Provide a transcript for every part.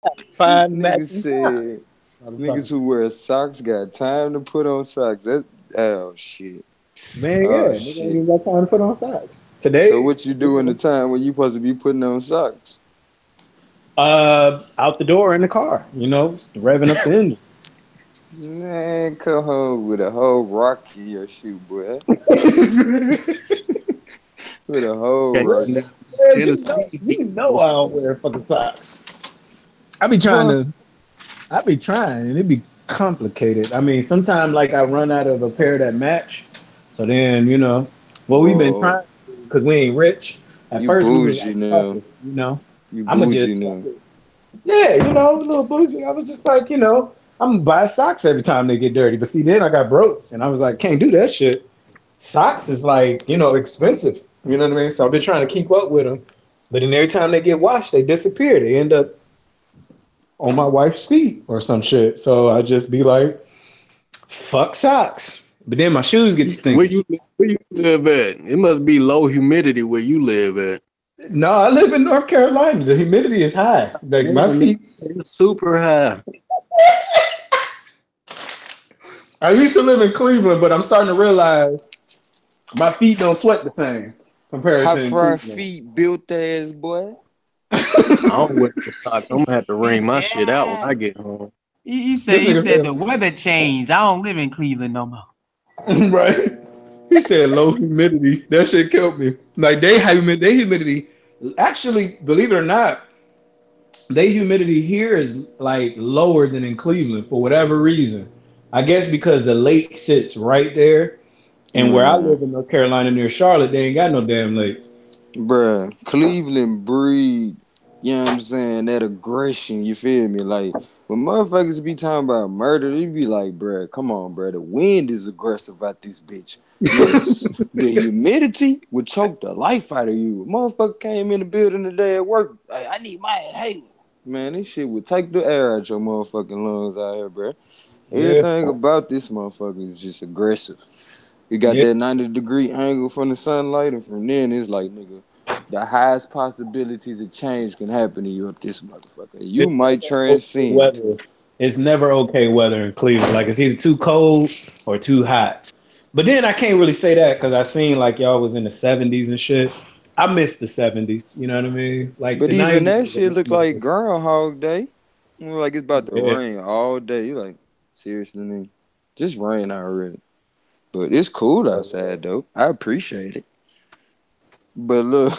This Find nigga matching socks. said niggas Motherfucker. who wear socks got time to put on socks. That's oh shit. Man, Oh yeah, nigga ain't shit. even got time to put on socks. So Today, what you do in the time when you supposed to be putting on socks? out the door in the car, revving up the engine. Man, come home with a whole rock in your shoe, boy. With a whole Can't rock. you now it's Man, you know, Tennessee you heat know I don't season. wear fucking socks. I be trying Huh. to, I be trying, and it be complicated. I mean, sometimes like I run out of a pair that match, so then what we've been Whoa. trying to do because we ain't rich. At You first we was bougie like, fuck now. it, You I'ma bougie just fuck now. it. Yeah, a little bougie. I was just like, I'm gonna buy socks every time they get dirty. But see, then I got broke, and I was like, can't do that shit. Socks is like, expensive. You know what I mean? So I've been trying to keep up with them, but then every time they get washed, they disappear. They end up on my wife's feet or some shit. So I just be like, fuck socks. But then my shoes get stinky. Where you live at? It must be low humidity where you live at. No, I live in North Carolina. The humidity is high. Like my Man, feet. it's super high. I used to live in Cleveland, but I'm starting to realize my feet don't sweat the same compared Hot to in fry Cleveland. feet built ass boy. I don't wear no socks. I'm gonna have to wring my shit out when I get home. This He nigga said the said, weather changed. I don't live in Cleveland no more. right? He said low humidity. That shit killed me. Like they humidity. Actually, believe it or not, they humidity here is like lower than in Cleveland for whatever reason. I guess because the lake sits right there, and where I Man. live in North Carolina near Charlotte, they ain't got no damn lake. Bruh, Cleveland breed, you know what I'm saying, that aggression, you feel me? Like, when motherfuckers be talking about murder, they be like, bruh, come on, bruh, the wind is aggressive out this bitch. Man, the humidity would choke the life out of you. A motherfucker came in the building today at work, like, I need my inhaler. Man, this shit would take the air out your motherfucking lungs out here, bruh. Yeah, Everything about this motherfucker is just aggressive. You got yeah. that 90-degree angle from the sunlight, and from then it's like, nigga, the highest possibilities of change can happen to you up this motherfucker. You It's might never okay transcend. weather. It's never okay weather in Cleveland. Like it's either too cold or too hot. But then I can't really say that because I seen like y'all was in the '70s and shit. I miss the '70s. You know what I mean? Like But the even '90s that was a shit lot look more like different. Groundhog Day. Like it's about to Yeah. rain all day. You like, seriously, nigga? Just rain already. But it's cool outside though. I appreciate it. But look,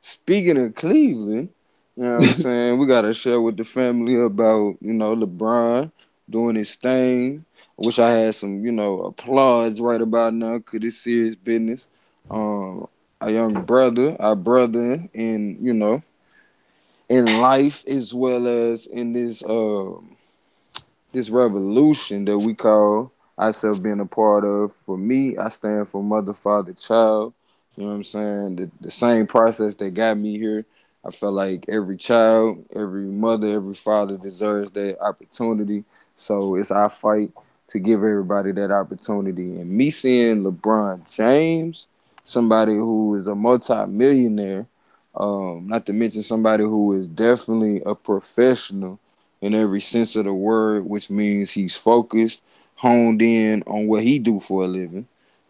speaking of Cleveland, you know what I'm saying? We gotta share with the family about, LeBron doing his thing. I wish I had some, applause right about now, cause it's serious business. Um, our young brother, our brother in, in life as well as in this revolution that we call ourselves being a part of. For me, I stand for mother, father, child. You know what I'm saying? The same process that got me here. I feel like every child, every mother, every father deserves that opportunity. So it's our fight to give everybody that opportunity. And me seeing LeBron James, somebody who is a multi-millionaire, not to mention somebody who is definitely a professional in every sense of the word, which means he's focused, honed in on what he do for a living.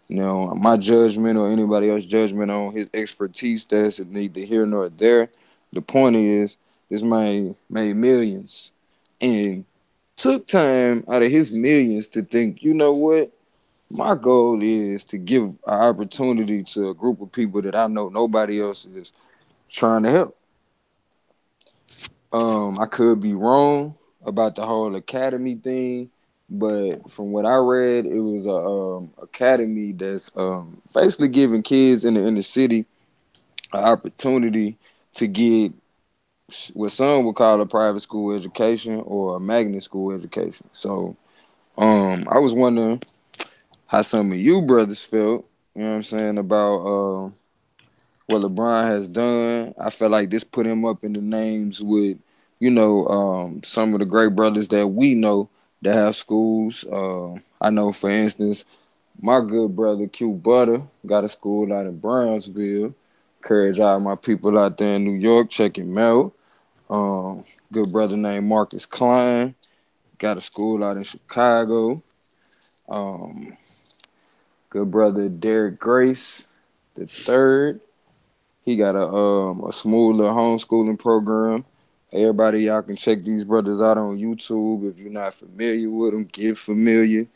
My judgment or anybody else's judgment on his expertise, that's neither here nor there. The point is, this man made millions and took time out of his millions to think, you know what? My goal is to give an opportunity to a group of people that I know nobody else is trying to help. I could be wrong about the whole academy thing, but from what I read, it was a academy that's basically giving kids in the inner city an opportunity to get what some would call a private school education or a magnet school education. So, I was wondering how some of you brothers felt. You know what I'm saying about what LeBron has done. I feel like this put him up in the names with, some of the great brothers that we know that have schools. I know, for instance, my good brother Q Butter got a school out in Brownsville. Encourage all my people out there in New York, check him out. Um, Good brother named Marcus Klein. Got a school out in Chicago. Um, Good brother Derek Grace the third. He got a smooth little homeschooling program. Everybody, y'all can check these brothers out on YouTube. If you're not familiar with them, get familiar.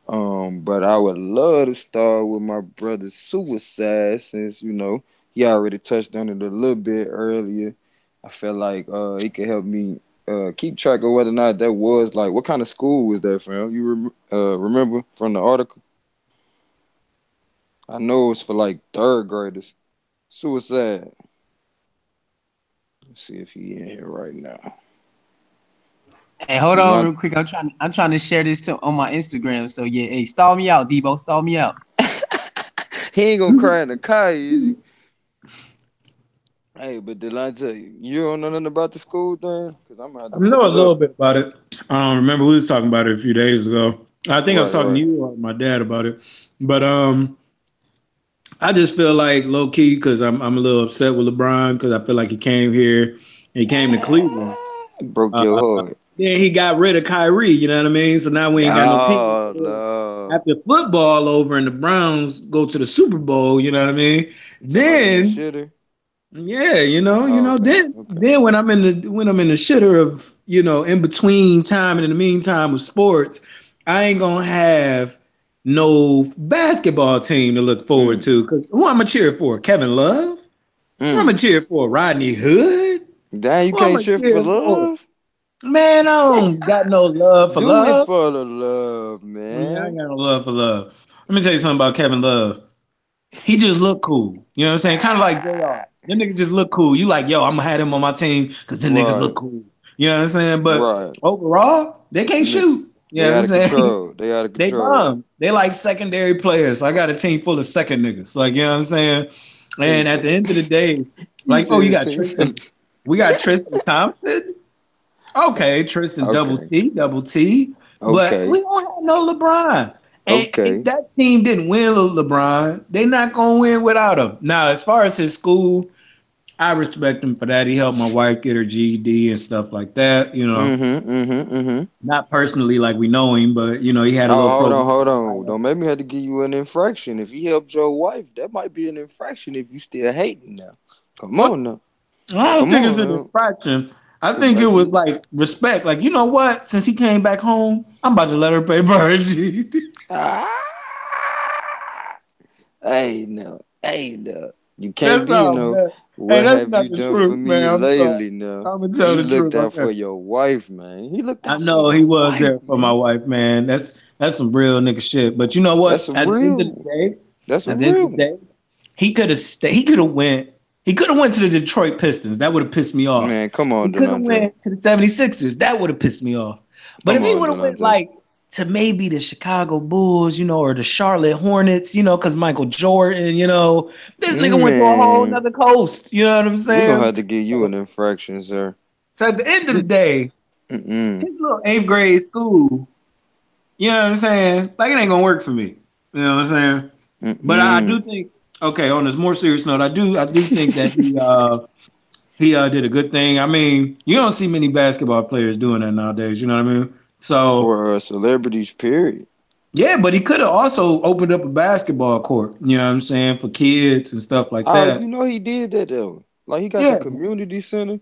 But I would love to start with my brother's suicide since he already touched on it a little bit earlier. I feel like he could help me keep track of whether or not that was like what kind of school was that from? Remember from the article? I know it was for like third graders. Suicide. Let's see if he in here right now. Hey, hold on Delon- real quick. I'm trying to share this on my Instagram. So yeah, hey, stall me out, Debo. Stall me out. he ain't gonna cry in the car, is he? Hey, but Delonte, you don't know nothing about the school thing? Because I'm gonna have I to know pull a it up. little bit about it. Remember we was talking about it a few days ago. I think I was Right, talking to right. you or my dad about it. But I just feel like low key because I'm a little upset with LeBron because I feel like he came here, he came to Cleveland. Broke Uh, your heart. then he got rid of Kyrie. You know what I mean? So now we ain't got no team. Oh, no. After football over and the Browns go to the Super Bowl, you know what I mean? You talking about in the Then shitter? yeah, Oh, okay, okay. then when I'm in the shitter of in between time and in the meantime of sports, I ain't gonna have no basketball team to look forward Mm, to. Cause who I'm gonna cheer for? Kevin Love? Who I'm mm. gonna cheer for? Rodney Hood? Damn, you Who I'm can't gonna cheer for cheer for? love? Man, I don't got no love for Do it love. for the love, Yeah, I ain't man. got no love for love. Let me tell you something about Kevin Love. He just look cool. You know what I'm saying? Kind of like JR. Them niggas just look cool. You like, yo, I'm gonna have him on my team because them niggas look Right, cool. You know what I'm saying? But right. overall, they can't Them ni- shoot. You know They what I'm out of saying? control. They out of They control. bum. They like secondary players. So I got a team full of second niggas. Like, you know what I'm saying? Team And at for the end of the day, you like, oh, you said got team for Tristan. We got Tristan Thompson. Okay, Tristan double Okay, T, double T. But we okay, don't have no LeBron. And if okay. that team didn't win LeBron, they not gonna win without him. Now, as far as his school, I respect him for that. He helped my wife get her GED and stuff like that. Not personally like we know him, but he had a Oh, little program. hold on. Don't make me have to give you an infraction. If he helped your wife, that might be an infraction if you still hating now. Come What? on now. I don't Come think it's on an now. infraction. I Cause think it like was you like respect. Like, you know what? Since he came back home, I'm about to let her pay for her GED. ah, hey no. Hey no. You can't That's be, all, man. Hey, what that's have not you the done for truth, me man. I'm sorry. lately now? I'm gonna tell He the truth. looked out for Okay. your wife, man. He looked I out for know your he was wife, there for my man. wife, man. That's some real nigga shit. But you know That's what? a At the end of the real day, that's a at the end real of the one. day, he could have stayed. He could have went. He could have went to the Detroit Pistons. That would have pissed me off. Man, come He on, could have Delonte. went to the 76ers. That would have pissed me off. But Come if he on, would have went Delonte. like to maybe the Chicago Bulls, or the Charlotte Hornets, because Michael Jordan, this nigga went to a whole Man, nother coast. You know what I'm we're gonna saying? have to give you an infraction, sir. So at the end of the day, Mm-mm. his little eighth grade school, you know what I'm saying? Like, it ain't gonna work for me. You know what I'm saying? But I Mm-mm. do think, okay, on this more serious note, I do think that he did a good thing. I mean, you don't see many basketball players doing that nowadays. You know what I mean? So Or celebrities, period. yeah, but he could have also opened up a basketball court. You know what I'm saying, for kids and stuff like Oh, that. you know he did that though. Like he got the Yeah, community center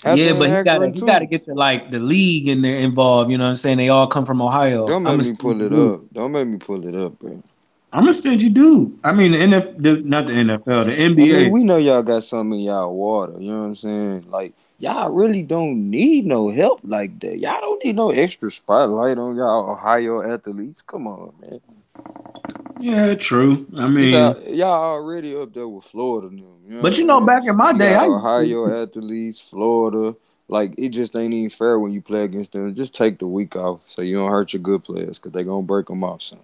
yeah, after in but he gotta Akron he gotta too. get the league in there involved. You know what I'm saying? They all come from Ohio. Don't I'm make a me stingy pull it dude. up. Don't make me pull it up, bro. I'm a stingy dude. I mean, not the NFL, the I mean, NBA. we know y'all got something in y'all water. You know what I'm saying? Like y'all really don't need no help like that. Y'all don't need no extra spotlight on y'all Ohio athletes. Come on, man. Yeah, true. I It's mean, out, y'all already up there with Florida now. You know what I'm but saying? back in my You day, got I used to. Ohio athletes, Florida. Like it just ain't even fair when you play against them. Just take the week off so you don't hurt your good players because they gonna break them off soon.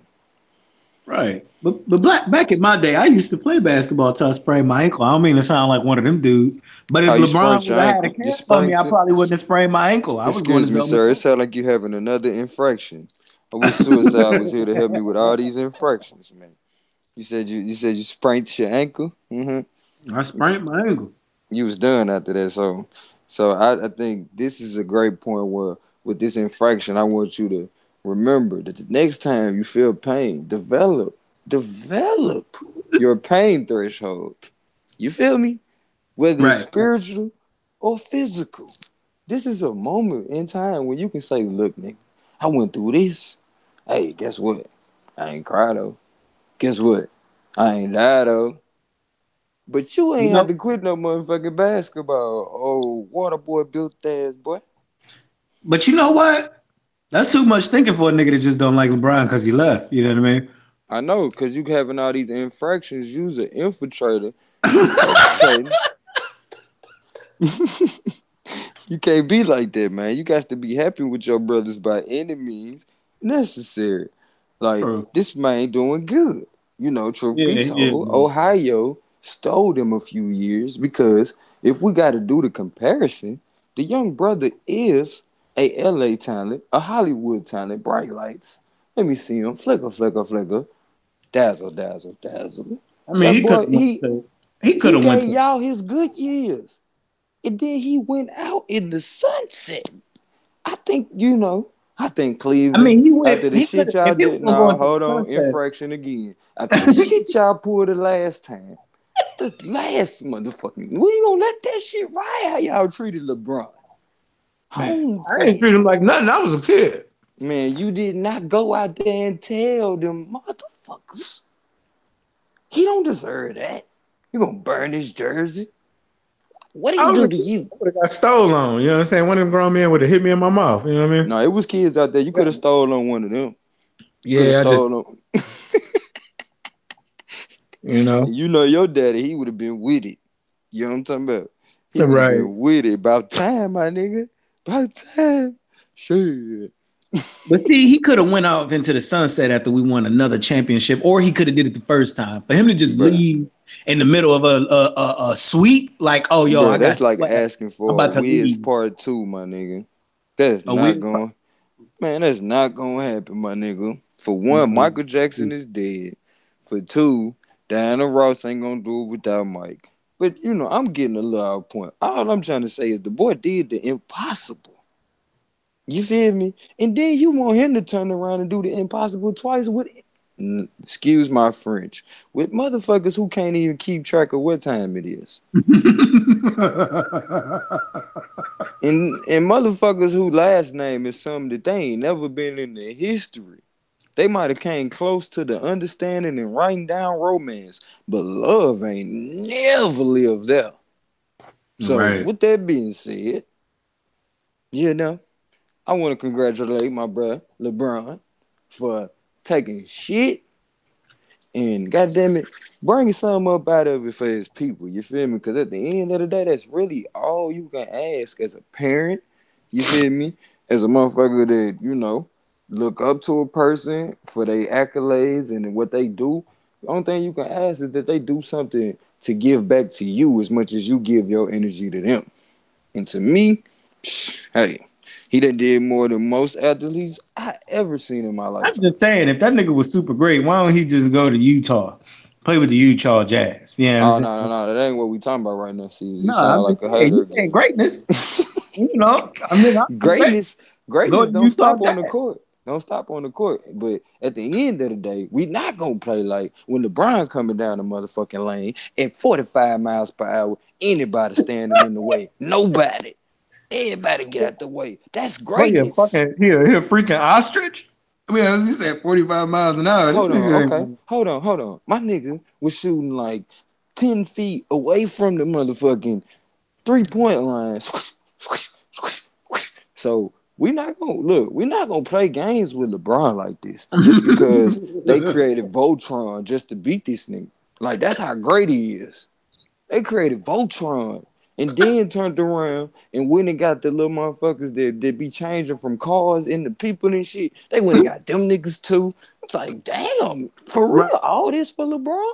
Right. But back in my day, I used to play basketball till I sprained my ankle. I don't mean to sound like one of them dudes, but if Oh, you LeBron sprained would your have had a ankle. You camp on me, sprained I it. probably wouldn't have sprained my ankle. I was going to Excuse me, Zelma. sir. It sounds like you having another infraction. I wish suicide was here to help me with all these infractions, man. You said you sprained your ankle. I sprained my ankle. You was done after that. So I think this is a great point where with this infraction, I want you to remember that the next time you feel pain, develop your pain threshold. You feel me? Whether it's Right. spiritual or physical. This is a moment in time when you can say, look, nigga, I went through this. Hey, guess what? I ain't cry though. Guess what? I ain't die though. But you You ain't had know, to quit no motherfucking basketball. Oh, water boy built ass boy. but you know what? That's too much thinking for a nigga that just don't like LeBron because he left. You know what I mean? I know, cause you having all these infractions. You's an infiltrator, infiltrating. You can't be like that, man. You got to be happy with your brothers by any means necessary. Like True. this man doing good. You know, truth be Yeah, yeah. told, Ohio stole them a few years because if we got to do the comparison, the young brother is a LA talent, a Hollywood talent, bright lights. Let me see him. Flicker, flicker, flicker. Dazzle, dazzle, dazzle. I mean, That he could boy, have went to. He could he have went gave to. y'all his good years. And then he went out in the sunset. I think, I think I Cleveland, mean, he went. after the He could shit have. y'all If he was did, gonna go nah, into the hold on, sunset. infraction again. After the shit y'all pulled the last time, the last motherfucking, we ain't gonna let that shit ride how y'all treated LeBron. Man, Home I ain't fan. treat him like nothing. I was a kid. Man, you did not go out there and tell them motherfuckers. He don't deserve that. You gonna burn his jersey? What did I he was do a to kid. you? I would have got stolen on. You know what I'm saying? One of them grown men would have hit me in my mouth. You know what I mean? No, it was kids out there. You could have stolen one of them. You could have Yeah, I just, stolen. you know, And you know your daddy, he would have been with it. You know what I'm talking about? He would have right. been with it. About time, my nigga. About time. Shit. But see, he could have went off into the sunset after we won another championship, or he could have did it the first time. For him to just Bruh. leave in the middle of a sweep, like, oh, yo, I Bruh, got that's like swept. asking I'm for a about to Wiz leave. part two, my nigga. That's A not weird. going. Man, that's not gonna happen, my nigga. For one, Michael Jackson is dead. For two, Diana Ross ain't gonna do it without Mike. But I'm getting a little out point. All I'm trying to say is the boy did the impossible. You feel me? And then you want him to turn around and do the impossible twice with, excuse my French, with motherfuckers who can't even keep track of what time it is. And motherfuckers who last name is something that they ain't never been in their history. They might have came close to the understanding and writing down romance, but love ain't never lived there. So Right. with that being said, you know, I want to congratulate my brother LeBron for taking shit and goddamn it, bringing something up out of it for his people. You feel me? Because at the end of the day, that's really all you can ask as a parent. You feel me? As a motherfucker that look up to a person for their accolades and what they do. The only thing you can ask is that they do something to give back to you as much as you give your energy to them. And to me, hey, he done did more than most athletes I ever seen in my I'm lifetime. just saying, if that nigga was super great, why don't he just go to Utah, play with the Utah Jazz? You know what I'm Oh saying? no, that ain't what we talking about right now, C's. You No, sound I'm like just a saying, hater you saying again. greatness. You know, I mean, I'm just saying, greatness, go greatness to don't Utah stop on the Jazz. court. Don't stop on the court. But at the end of the day, we not gonna play like when LeBron coming down the motherfucking lane at 45 miles per hour. Anybody standing in the way? Nobody. Everybody get out the way. That's What you greatness. fucking here, freaking ostrich? I mean, as you said, 45 miles an hour. This Hold on, nigga okay. ain't. Hold on. My nigga was shooting like 10 feet away from the motherfucking 3-point line. So we're not gonna play games with LeBron like this just because they created Voltron just to beat this nigga. Like that's how great he is. They created Voltron and then turned around and went and got the little motherfuckers that be changing from cars into people and shit. They went and got them niggas too. It's like, damn, for Right. real, all this for LeBron?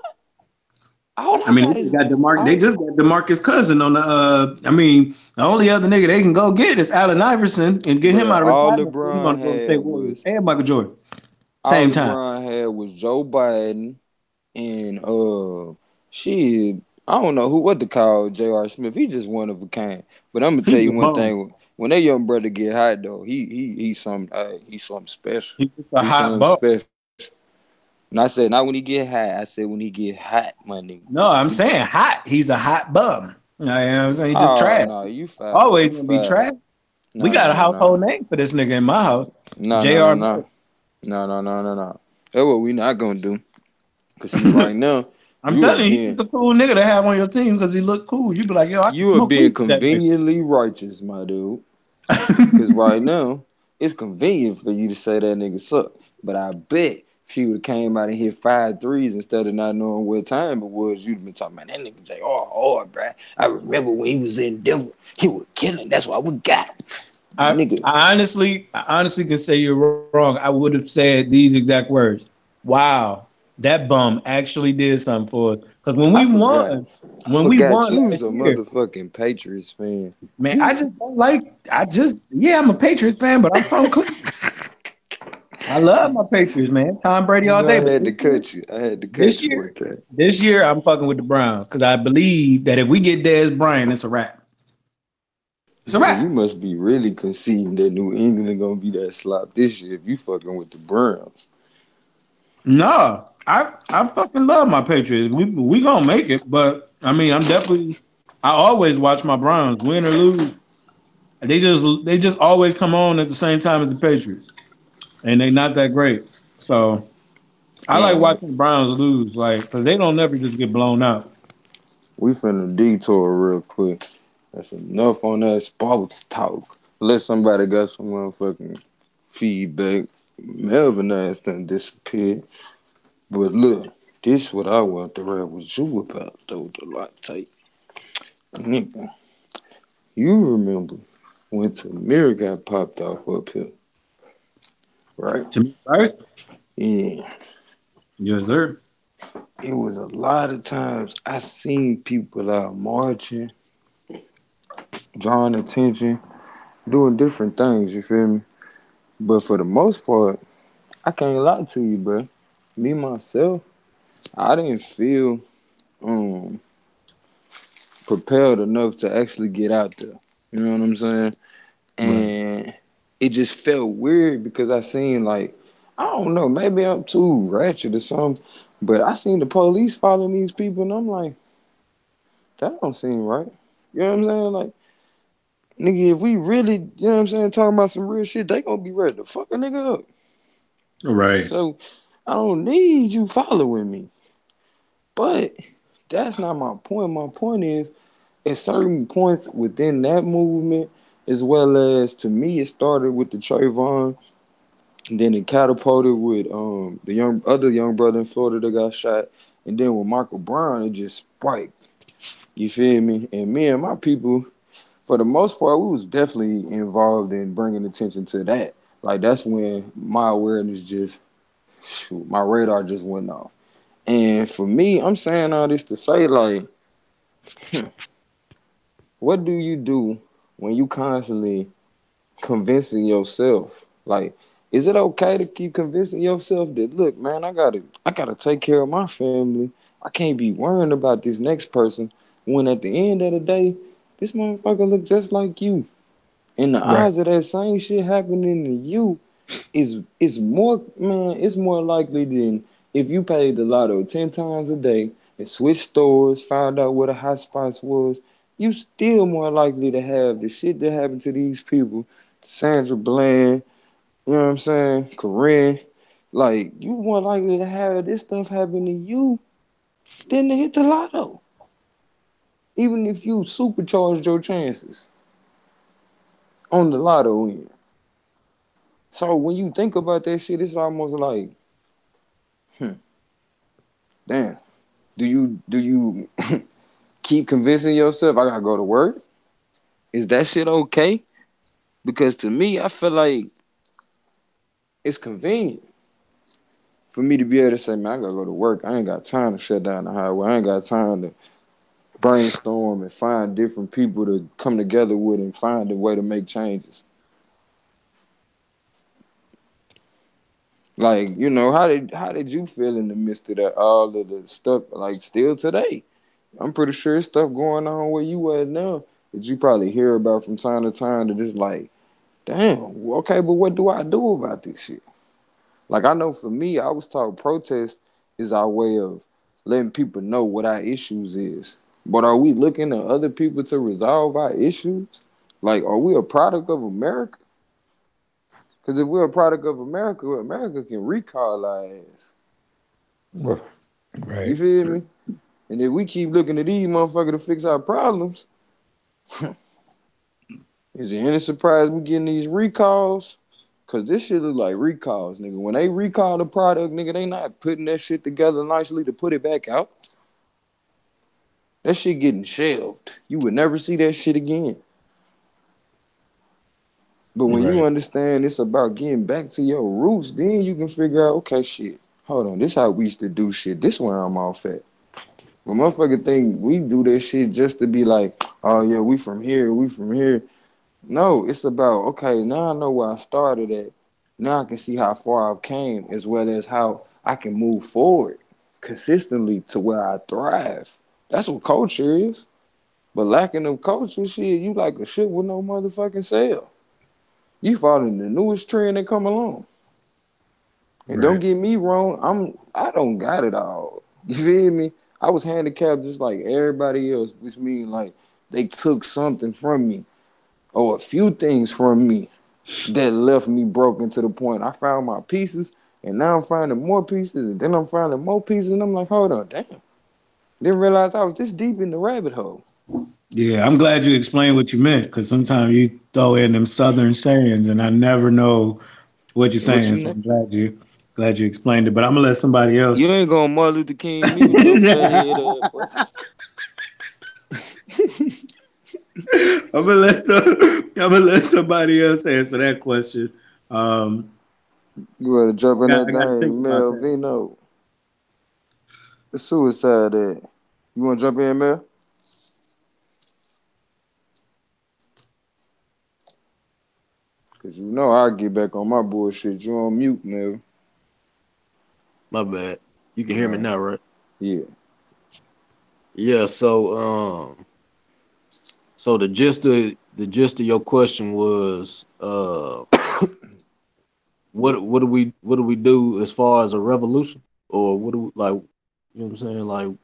All I I mean, got is They all just got DeMarcus Cousin on the. I mean, the only other nigga they can go get is Allen Iverson and get him Bruh, out of all retirement. So he LeBron gonna go to had State Warriors was and Michael Jordan all same time. LeBron had was Joe Biden and shit. I don't know what to call J.R. Smith. He's just one of a kind. But I'm gonna tell He's a you one bum. thing: when that young brother get hot though, he's something special. He's just a He's hot something bum. special. And I said not when he get hot. I said when he get hot, my nigga. No, I'm He, saying hot. He's a hot bum. You know what I'm saying? He just oh trash. no, you foul. Always You gonna be foul. trash. We No got no a no no household name for this nigga in my house. no no no J.R. no no. That's what we not gonna do. Cause see, right now I'm you are telling you, being he's a cool nigga to have on your team because he look cool. You be like, yo, I can you are smoke being weed with that conveniently righteous, my dude. Cause nigga. right now it's convenient for you to say that nigga suck. But I bet if he would have came out and hit 5 threes instead of not knowing what time it was, you'd have been talking about that nigga J. Oh, bruh. I remember when he was in Denver, he was killing. That's why we got him. Nigga. I honestly can say you're wrong. I would have said these exact words. Wow, that bum actually did something for us. Because I forgot. I when we forgot won you was last a year, motherfucking Patriots fan. man, I You just don't like. Yeah, I'm a Patriots fan, but I'm from Cleveland. I love my Patriots, man. Tom Brady you all know day. I But had to cut you. I had to this cut you year, with that. this year, I'm fucking with the Browns because I believe that if we get Dez Bryant, it's a wrap. It's a Man, you wrap. must be really conceding that New England gonna be that slop this year if you fucking with the Browns. No, I fucking love my Patriots. We gonna make it, but I mean, I always watch my Browns win or lose. They just always come on at the same time as the Patriots, and they not that great. So I like Man, watching the Browns lose, like because they don't never just get blown out. we finna detour real quick. That's enough on that sports talk. Let somebody got some motherfucking feedback. Melvin ass done disappeared. But look, this what I want to rap with you about though, the latte. Nigga, you remember when Tamir got popped off up here, right? To me, right? Yeah. Yes, sir. It was a lot of times I seen people out marching, drawing attention, doing different things, you feel me? But for the most part, I can't lie to you, bro. Me myself, I didn't feel um propelled enough to actually get out there. You know what I'm saying? Right. And it just felt weird because I seen like I don't know, maybe I'm too ratchet or something, but I seen the police following these people and I'm like, that don't seem right. You know what I'm saying? Like, nigga, if we really, you know what I'm saying, talking about some real shit, they gonna be ready to fuck a nigga up. Right. So I don't need you following me. But that's not my point. My point is at certain points within that movement, as well as to me, it started with the Trayvon, and then it catapulted with the young brother in Florida that got shot, and then with Michael Brown, it just spiked. You feel me? And me and my people, for the most part, we was definitely involved in bringing attention to that. Like that's when my awareness just, shoot, my radar just went off. And for me, I'm saying all this to say, like, what do you do when you constantly convincing yourself? Like, is it okay to keep convincing yourself that look, man, I gotta take care of my family. I can't be worrying about this next person when at the end of the day, this motherfucker look just like you. And the Right. odds of that same shit happening to you is more, man, it's more likely than if you paid the lotto 10 times a day and switched stores, found out where the hot spots was, you still more likely to have the shit that happened to these people, Sandra Bland, you know what I'm saying, Corinne, like you more likely to have this stuff happen to you than to hit the lotto. Even if you supercharged your chances on the lotto end. So when you think about that shit, it's almost like, damn, do you keep convincing yourself I gotta go to work? Is that shit okay? Because to me, I feel like it's convenient for me to be able to say, man, I gotta go to work. I ain't got time to shut down the highway. I ain't got time to brainstorm and find different people to come together with and find a way to make changes. Like, how did you feel in the midst of that all of the stuff like still today? I'm pretty sure there's stuff going on where you at now that you probably hear about from time to time that just like, damn, okay, but what do I do about this shit? Like I know for me, I was taught protest is our way of letting people know what our issues is. But are we looking at other people to resolve our issues? Like, are we a product of America? Because if we're a product of America, America can recall our ass. You Right. feel me? And if we keep looking at these motherfuckers to fix our problems, is it any surprise we getting these recalls? Cause this shit look like recalls, nigga. When they recall the product, nigga, they not putting that shit together nicely to put it back out. That shit getting shelved. You would never see that shit again. But when you Right. understand it's about getting back to your roots, then you can figure out, okay, shit. Hold on, this how we used to do shit. This where I'm off at. When motherfucker think we do that shit just to be like, oh yeah, we from here, we from here. No, it's about, okay, now I know where I started at. Now I can see how far I've came as well as how I can move forward consistently to where I thrive. That's what culture is. But lacking of culture, shit, you like a shit with no motherfucking sale. You following the newest trend that come along. And don't Right. get me wrong, I don't got it all. You feel me? I was handicapped just like everybody else, which means like they took something from me or a few things from me that left me broken to the point I found my pieces and now I'm finding more pieces and then I'm finding more pieces and I'm like, hold on, damn. Didn't realize I was this deep in the rabbit hole. Yeah, I'm glad you explained what you meant because sometimes you throw in them southern sayings and I never know what you're What saying. you So know? I'm glad you explained it. But I'm gonna let somebody You else. ain't gonna Martin Luther King me with your fat head ass, boy. I'm gonna let somebody else answer that question. Um, You better jump in that I got to think thing, about that. Melvino. The suicide at. You wanna jump in, Mel? Cause you know I get back on my bullshit. You on mute, Mel. My bad. You can hear me Alright. now, right? Yeah. Yeah. So the gist of your question was, what do we do as far as a revolution, or what do we like? You know what I'm saying? Like,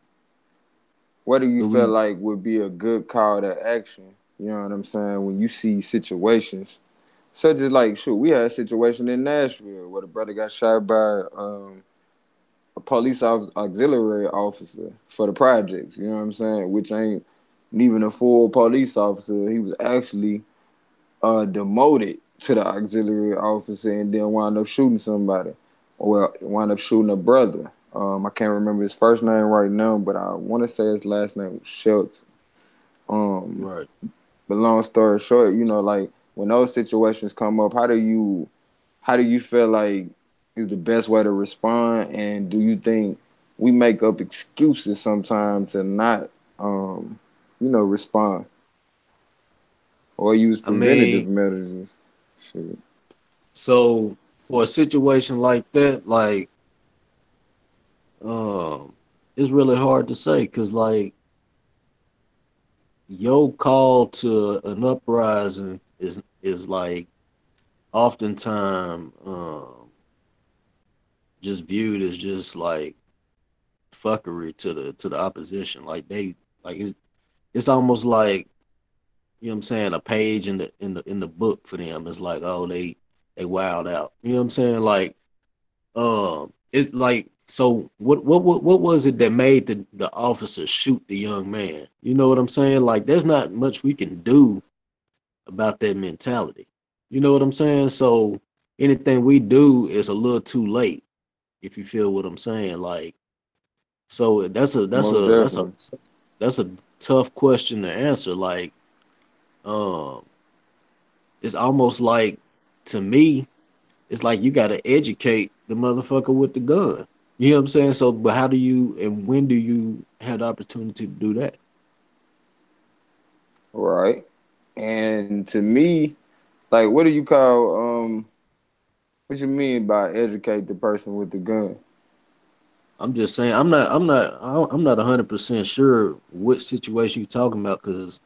What do you do feel we? like would be a good call to action? You know what I'm saying? When you see situations such as like, shoot, we had a situation in Nashville where the brother got shot by a auxiliary officer for the projects. You know what I'm saying? Which ain't even a full police officer. He was actually demoted to the auxiliary officer and then wound up shooting somebody. Well, wound up shooting a brother. I can't remember his first name right now, but I want to say his last name was Schultz. Um, Right. but long story short, you know, like when those situations come up, how do you feel like is the best way to respond? And do you think we make up excuses sometimes to not, um, respond or use I mean, preventative measures? Shit. so for a situation like that, like, um, it's really hard to say because like your call to an uprising is like oftentimes just viewed as just like fuckery to the opposition. Like they like it's almost like, you know what I'm saying, a page in the book for them. It's like, oh, they wild out. You know what I'm saying? Like, it's like, so what was it that made the officer shoot the young man? You know what I'm saying? Like, there's not much we can do about that mentality. You know what I'm saying? So anything we do is a little too late, if you feel what I'm saying. Like, so Most definitely. that's a tough question to answer. Like, um, it's almost like, to me, it's like you gotta educate the motherfucker with the gun. You know what I'm saying? So, but how do you and when do you have the opportunity to do that? Right. And to me, like, what do you call what you mean by educate the person with the gun? I'm just saying I'm not 100% sure what situation you're talking about because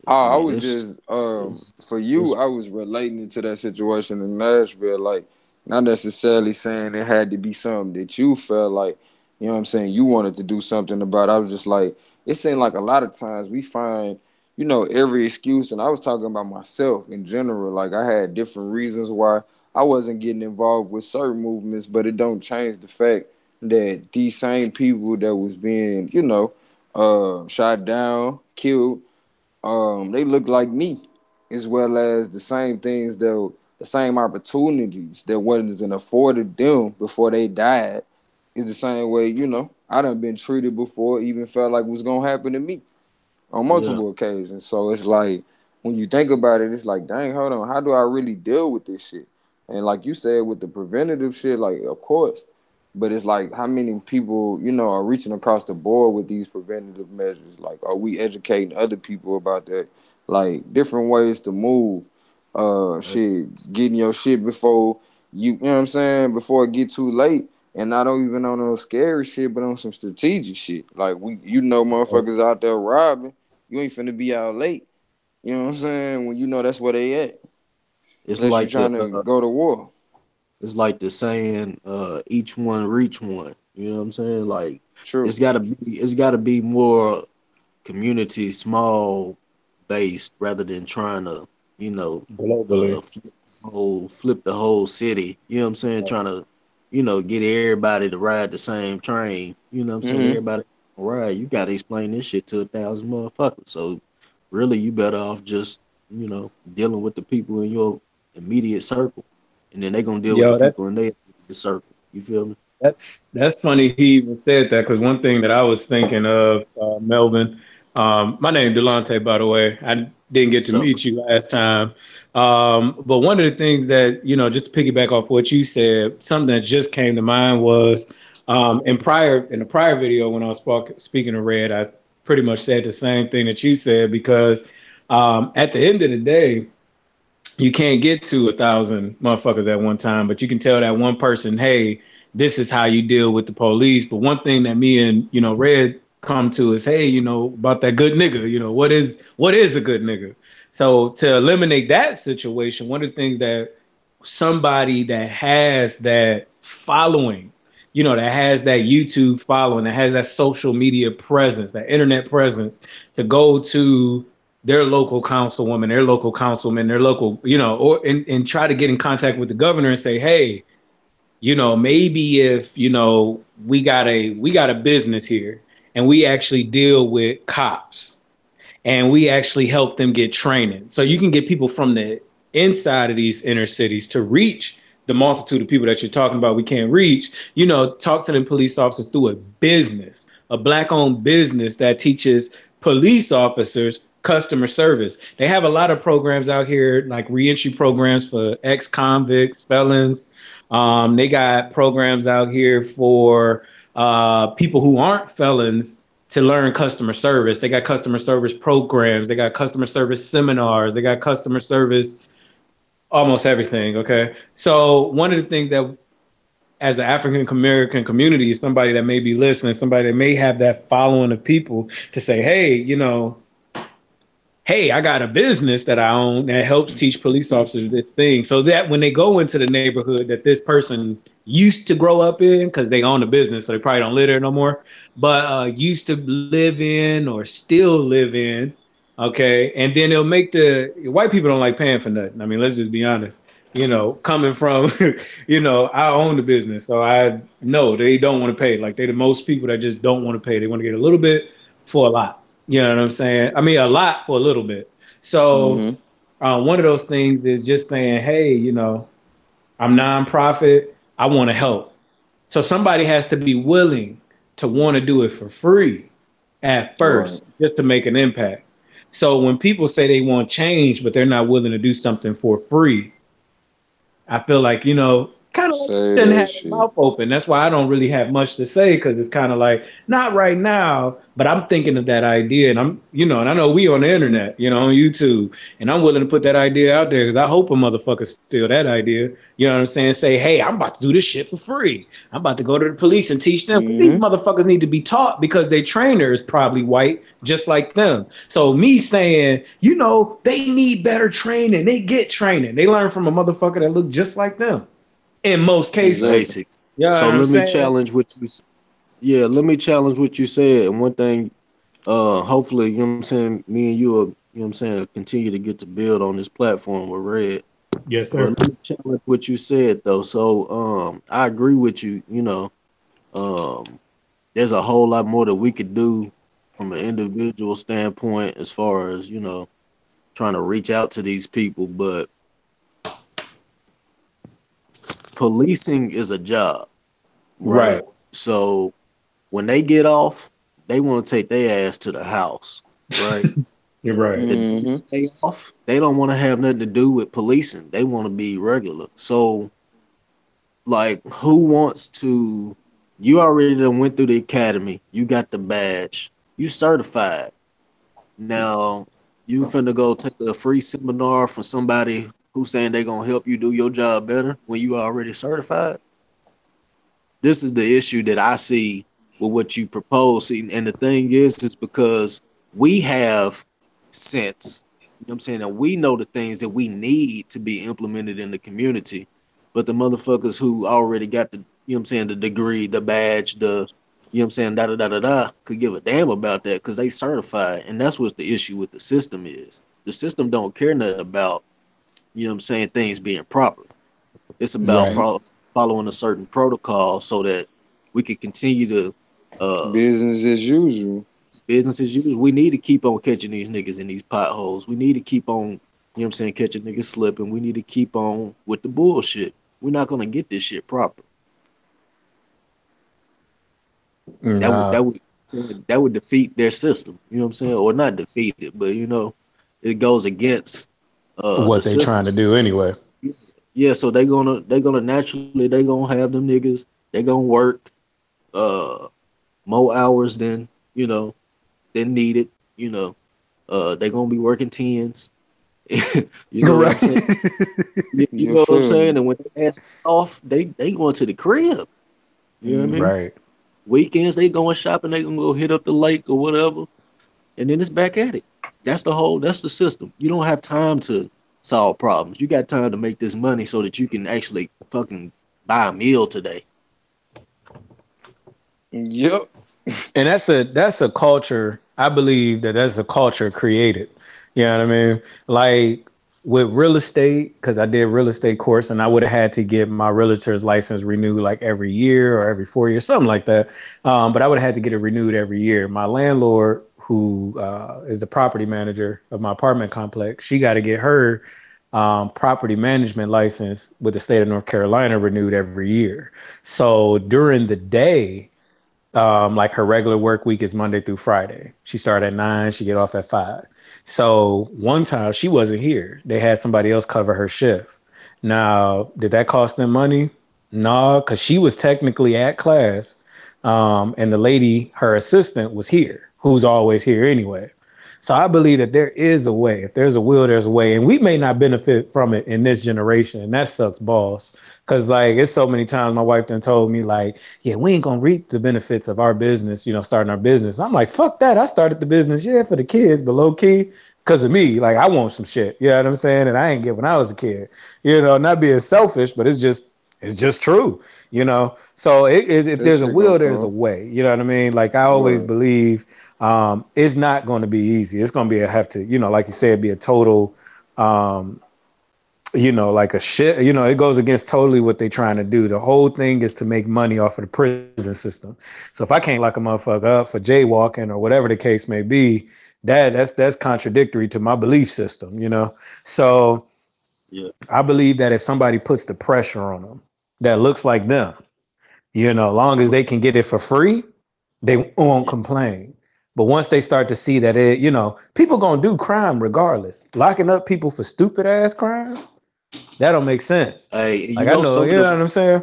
I I mean was just for you, it's I was relating to that situation in Nashville, like not necessarily saying it had to be something that you felt like, you know what I'm saying, you wanted to do something about. I was just like, it seemed like a lot of times we find, every excuse, and I was talking about myself in general. Like I had different reasons why I wasn't getting involved with certain movements, but it don't change the fact that these same people that was being, shot down, killed, they look like me, as well as the same opportunities that wasn't afforded them before they died is the same way, I done been treated before, even felt like it was gonna happen to me on yeah, multiple occasions. So it's like when you think about it, it's like, dang, hold on, how do I really deal with this shit? And like you said, with the preventative shit, like of course, but it's like how many people, are reaching across the board with these preventative measures? Like, are we educating other people about that? Like different ways to move, that's, shit, getting your shit before you know what I'm saying, before it get too late. And not even on no scary shit, but on some strategic shit. Like motherfuckers out there robbing. You ain't finna be out late. You know what I'm saying? When you know that's where they at. it's Unless you like the trying to go to war. it's like the saying each one reach one. You know what I'm saying? Like True. it's gotta be more community small based rather than trying to you know globally. flip the whole city. You know what I'm saying? Trying to get everybody to ride the same train. You know what I'm saying? Mm-hmm. Everybody ride. You got to explain this shit to 1,000 motherfuckers. So really, you better off just dealing with the people in your immediate circle, and then they gonna deal with the Yo, that people in their immediate circle. You feel me? that's funny. He even said that because one thing that I was thinking of, Melvin. My name Delonte, by the way. I didn't get to So meet you last time, but one of the things that just to piggyback off what you said, something that just came to mind was in the prior video when I was speaking to Red, I pretty much said the same thing that you said because at the end of the day you can't get to 1,000 motherfuckers at one time, but you can tell that one person, hey, this is how you deal with the police. But one thing that me and Red come to is, hey, about that good nigga. What is a good nigga? So to eliminate that situation, one of the things that somebody that has that following, that has that YouTube following, that has that social media presence, that internet presence, to go to their local councilwoman, their local councilman, their local, and try to get in contact with the governor and say, hey, maybe if, we got a business here and we actually deal with cops and we actually help them get training. So you can get people from the inside of these inner cities to reach the multitude of people that you're talking about we can't reach, talk to them police officers through a business, a black owned business that teaches police officers customer service. They have a lot of programs out here, like reentry programs for ex-convicts, felons. They got programs out here for people who aren't felons to learn customer service. They got customer service programs. They got customer service seminars. They got customer service, almost everything. Okay. So one of the things that as an African American community, somebody that may be listening, somebody that may have that following of people to say, hey, hey, I got a business that I own that helps teach police officers this thing. So that when they go into the neighborhood that this person used to grow up in, because they own a business, so they probably don't live there no more, but used to live in or still live in, okay? And then they'll make white people don't like paying for nothing. I mean, let's just be honest. Coming from, I own the business, so I know they don't want to pay. Like they the most people that just don't want to pay. They want to get a little bit for a lot. You know what I'm saying? I mean, a lot for a little bit. So Mm-hmm. one of those things is just saying, hey, I'm nonprofit. I want to help. So somebody has to be willing to want to do it for free at Right. first, just to make an impact. So when people say they want change, but they're not willing to do something for free, I feel like, kind of like Say shouldn't that have their shit. mouth open. That's why I don't really have much to say because it's kind of like not right now, but I'm thinking of that idea, and and I know we on the internet, on YouTube, and I'm willing to put that idea out there because I hope a motherfucker steal that idea. You know what I'm saying? Say, hey, I'm about to do this shit for free. I'm about to go to the police and teach them. 'Cause these Mm-hmm. motherfuckers need to be taught because their trainer is probably white, just like them. So me saying, they need better training. They get training. They learn from a motherfucker that look just like them in most cases. Exactly. Basics. You know what So I'm let me saying? challenge what you. Yeah, let me challenge what you said. And one thing, hopefully, you know what I'm saying, me and you will, what I'm saying, continue to get to build on this platform with Red. Yes, But sir. let me challenge what you said though. So I agree with you, um there's a whole lot more that we could do from an individual standpoint as far as, trying to reach out to these people, but policing is a job, right? Right. So when they get off, they want to take their ass to the house, right? You're right. The Mm-hmm. day off, they don't want to have nothing to do with policing. They want to be regular. So, like, who wants to? You already done went through the academy. You got the badge. You certified. Now, you finna go take a free seminar from somebody who's saying they gonna help you do your job better when you already certified. This is the issue that I see with what you propose. See, and the thing is because we have sense, you know what I'm saying, and we know the things that we need to be implemented in the community. But the motherfuckers who already got the, you know what I'm saying, the degree, the badge, you know what I'm saying, da da da da da, could give a damn about that because they certified. And that's what the issue with the system is. The system don't care nothing about, you know what I'm saying, things being proper. It's about Right. following a certain protocol so that we can continue to uh Business as usual. business as usual. We need to keep on catching these niggas in these potholes. We need to keep on, you know what I'm saying, catching niggas slipping. We need to keep on with the bullshit. We're not gonna get this shit proper. That would Nah. that would that would defeat their system. You know what I'm saying? Or not defeat it, but it goes against the What they system. trying to do anyway. Yeah, so they gonna naturally they gonna have them niggas. They gonna work uh more hours than than needed. You know, they gonna be working tens. You know what I'm Right. saying? You You know what I'm feel saying? me? And when they ask off, they going to the crib. You know what I Mm-hmm. mean? Right. Weekends they going shopping. They gonna go hit up the lake or whatever, and then it's back at it. That's the system. You don't have time to solve problems. You got time to make this money so that you can actually fucking buy a meal today. Yep. And that's a culture. I believe that's a culture created. You know what I mean? Like with real estate, because I did real estate course, and I would have had to get my realtor's license renewed like every year or every 4 years, something like that. But I would have had to get it renewed every year. My landlord, who is the property manager of my apartment complex, she got to get her property management license with the state of North Carolina renewed every year. So during the day, like her regular work week is Monday through Friday. She started at 9, she get off at 5. So one time she wasn't here. They had somebody else cover her shift. Now, did that cost them money? No, because she was technically at class. And the lady, her assistant, was here, who's always here anyway. So I believe that there is a way. If there's a will, there's a way. And we may not benefit from it in this generation. And that sucks balls. Cause like it's so many times my wife done told me, like, yeah, we ain't gonna reap the benefits of our business, starting our business. I'm like, fuck that. I started the business, yeah, for the kids, but low key, because of me, like I want some shit. You know what I'm saying? And I ain't get when I was a kid. Not being selfish, but it's just true. So if That there's a shit gonna will, there's a come. way. You know what I mean? Like I always Right. believe it's not going to be easy. It's going to be have to, like you said, be a total, um, like a shit. It goes against totally what they're trying to do. The whole thing is to make money off of the prison system. So if I can't lock a motherfucker up for jaywalking or whatever the case may be, that's contradictory to my belief system. So Yeah. I believe that if somebody puts the pressure on them that looks like them, long as they can get it for free, they won't complain. But once they start to see that people gonna do crime regardless. Locking up people for stupid ass crimes, That don't make sense. Hey, Like I know, some you of know them, what I'm saying?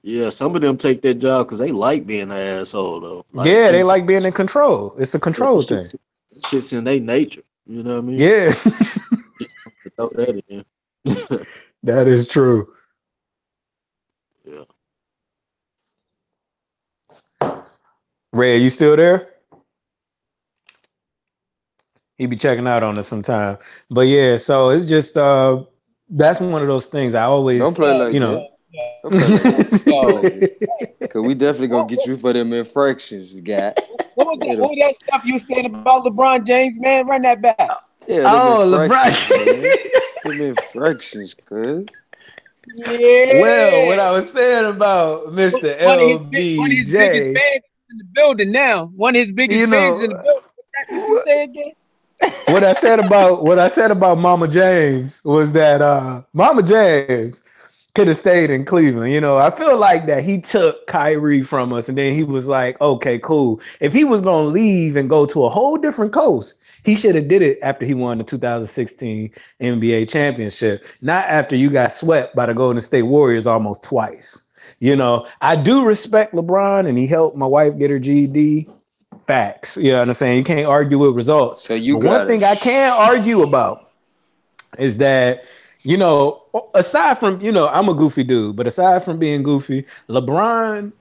yeah, some of them take that job because they like being an asshole though. Like, Yeah, you know they what like I'm being in saying? control. It's a Yeah, control thing. that shit's in their nature. You know what I mean? Yeah, Just to throw that in. that is true. Yeah. Red, you still there? He be checking out on us sometime. But yeah, so it's just that's one of those things I Don't always, play Yeah, like you that. know. yeah, yeah. Don't play like that. Don't play Yo, like that. hey, Cause we definitely gonna what, get what, you for them infractions, guy. Yeah, what was that stuff you was saying about LeBron James, man? Run that back. yeah, them Oh, infractions, man. LeBron. Them infractions, cuz. Well, what Yeah. I was saying about Mr. One of his biggest LBJ, fans in the building now. One of his you biggest fans know, in the building. What you say again? what I said about Mama James was that Mama James could have stayed in Cleveland. You know, I feel like that he took Kyrie from us, and then he was like, "Okay, cool. If he was gonna leave and go to a whole different coast, he should have did it after he won the 2016 NBA championship, not after you got swept by the Golden State Warriors almost twice." You know, I do respect LeBron, and he helped my wife get her GED. Facts. You know what I'm saying? You can't argue with results. So you But one gotta thing I can argue about is that, you know, aside from, you know, I'm a goofy dude, but aside from being goofy, LeBron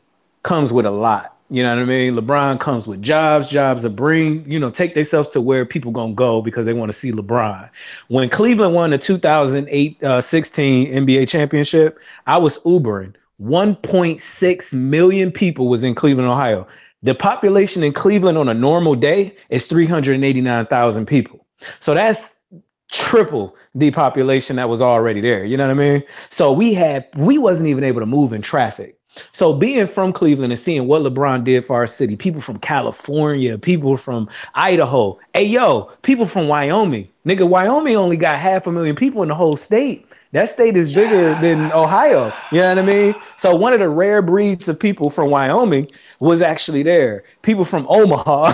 comes with a lot. You know what I mean? LeBron comes with jobs that bring, you know, take themselves to where people gonna go because they want to see LeBron. When Cleveland won the 2008 16 NBA championship, I was Ubering. 1.6 million people was in Cleveland, Ohio. The population in Cleveland on a normal day is 389,000 people. So that's triple the population that was already there. You know what I mean? So we wasn't even able to move in traffic. So being from Cleveland and seeing what LeBron did for our city, people from California, people from Idaho, hey yo, people from Wyoming, nigga, Wyoming only got 500,000 people in the whole state. That state is bigger than Ohio. You know what I mean? So one of the rare breeds of people from Wyoming was actually there. People from Omaha.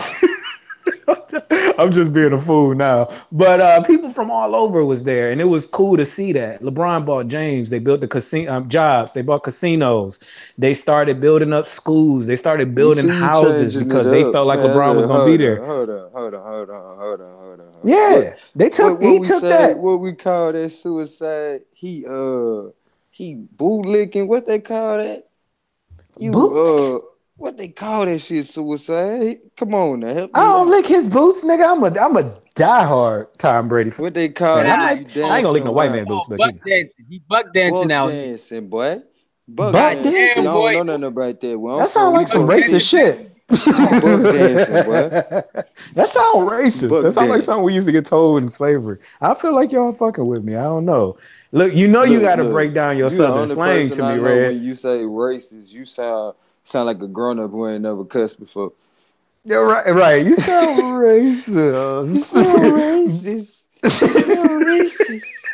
I'm just being a fool now. But people from all over was there, and it was cool to see that. LeBron bought James. They built the casino jobs. They bought casinos. They started building up schools. They started you building see you houses changing it because they up, felt like man. LeBron was Look, going to be hold there. on, hold on, hold on, hold on, hold on, hold on, hold on. Yeah, What he we took say? that. What we call that suicide? He bootlicking. What they call that? You Boot. what they call that shit? Suicide? Come on now, help I me don't out. lick his boots, nigga. I'm a diehard Tom Brady fan. What they call I it when Nah, you might. I ain't gonna dancing lick no white around? man boots, but buck you know, dancing. He buck dancing Buck out here. dancing, boy. Buck butt God dancing. See, I damn, dancing. don't boy. know nothing about that. Where I'm That from, sounds we like some Buck buck racist dancing dancing. out shit. We buck dancing, boy. That sounds racist. That Buck sounds like dancing. something we used to get told in slavery. I feel like y'all fucking with me. I don't know. Look, you know you Look, got to look. break down your You the southern only slang person to I me, know Red. when you say racist, you sound like a grown up who ain't never cussed before. Yeah, right, right. You sound You sound racist. racist. You sound racist.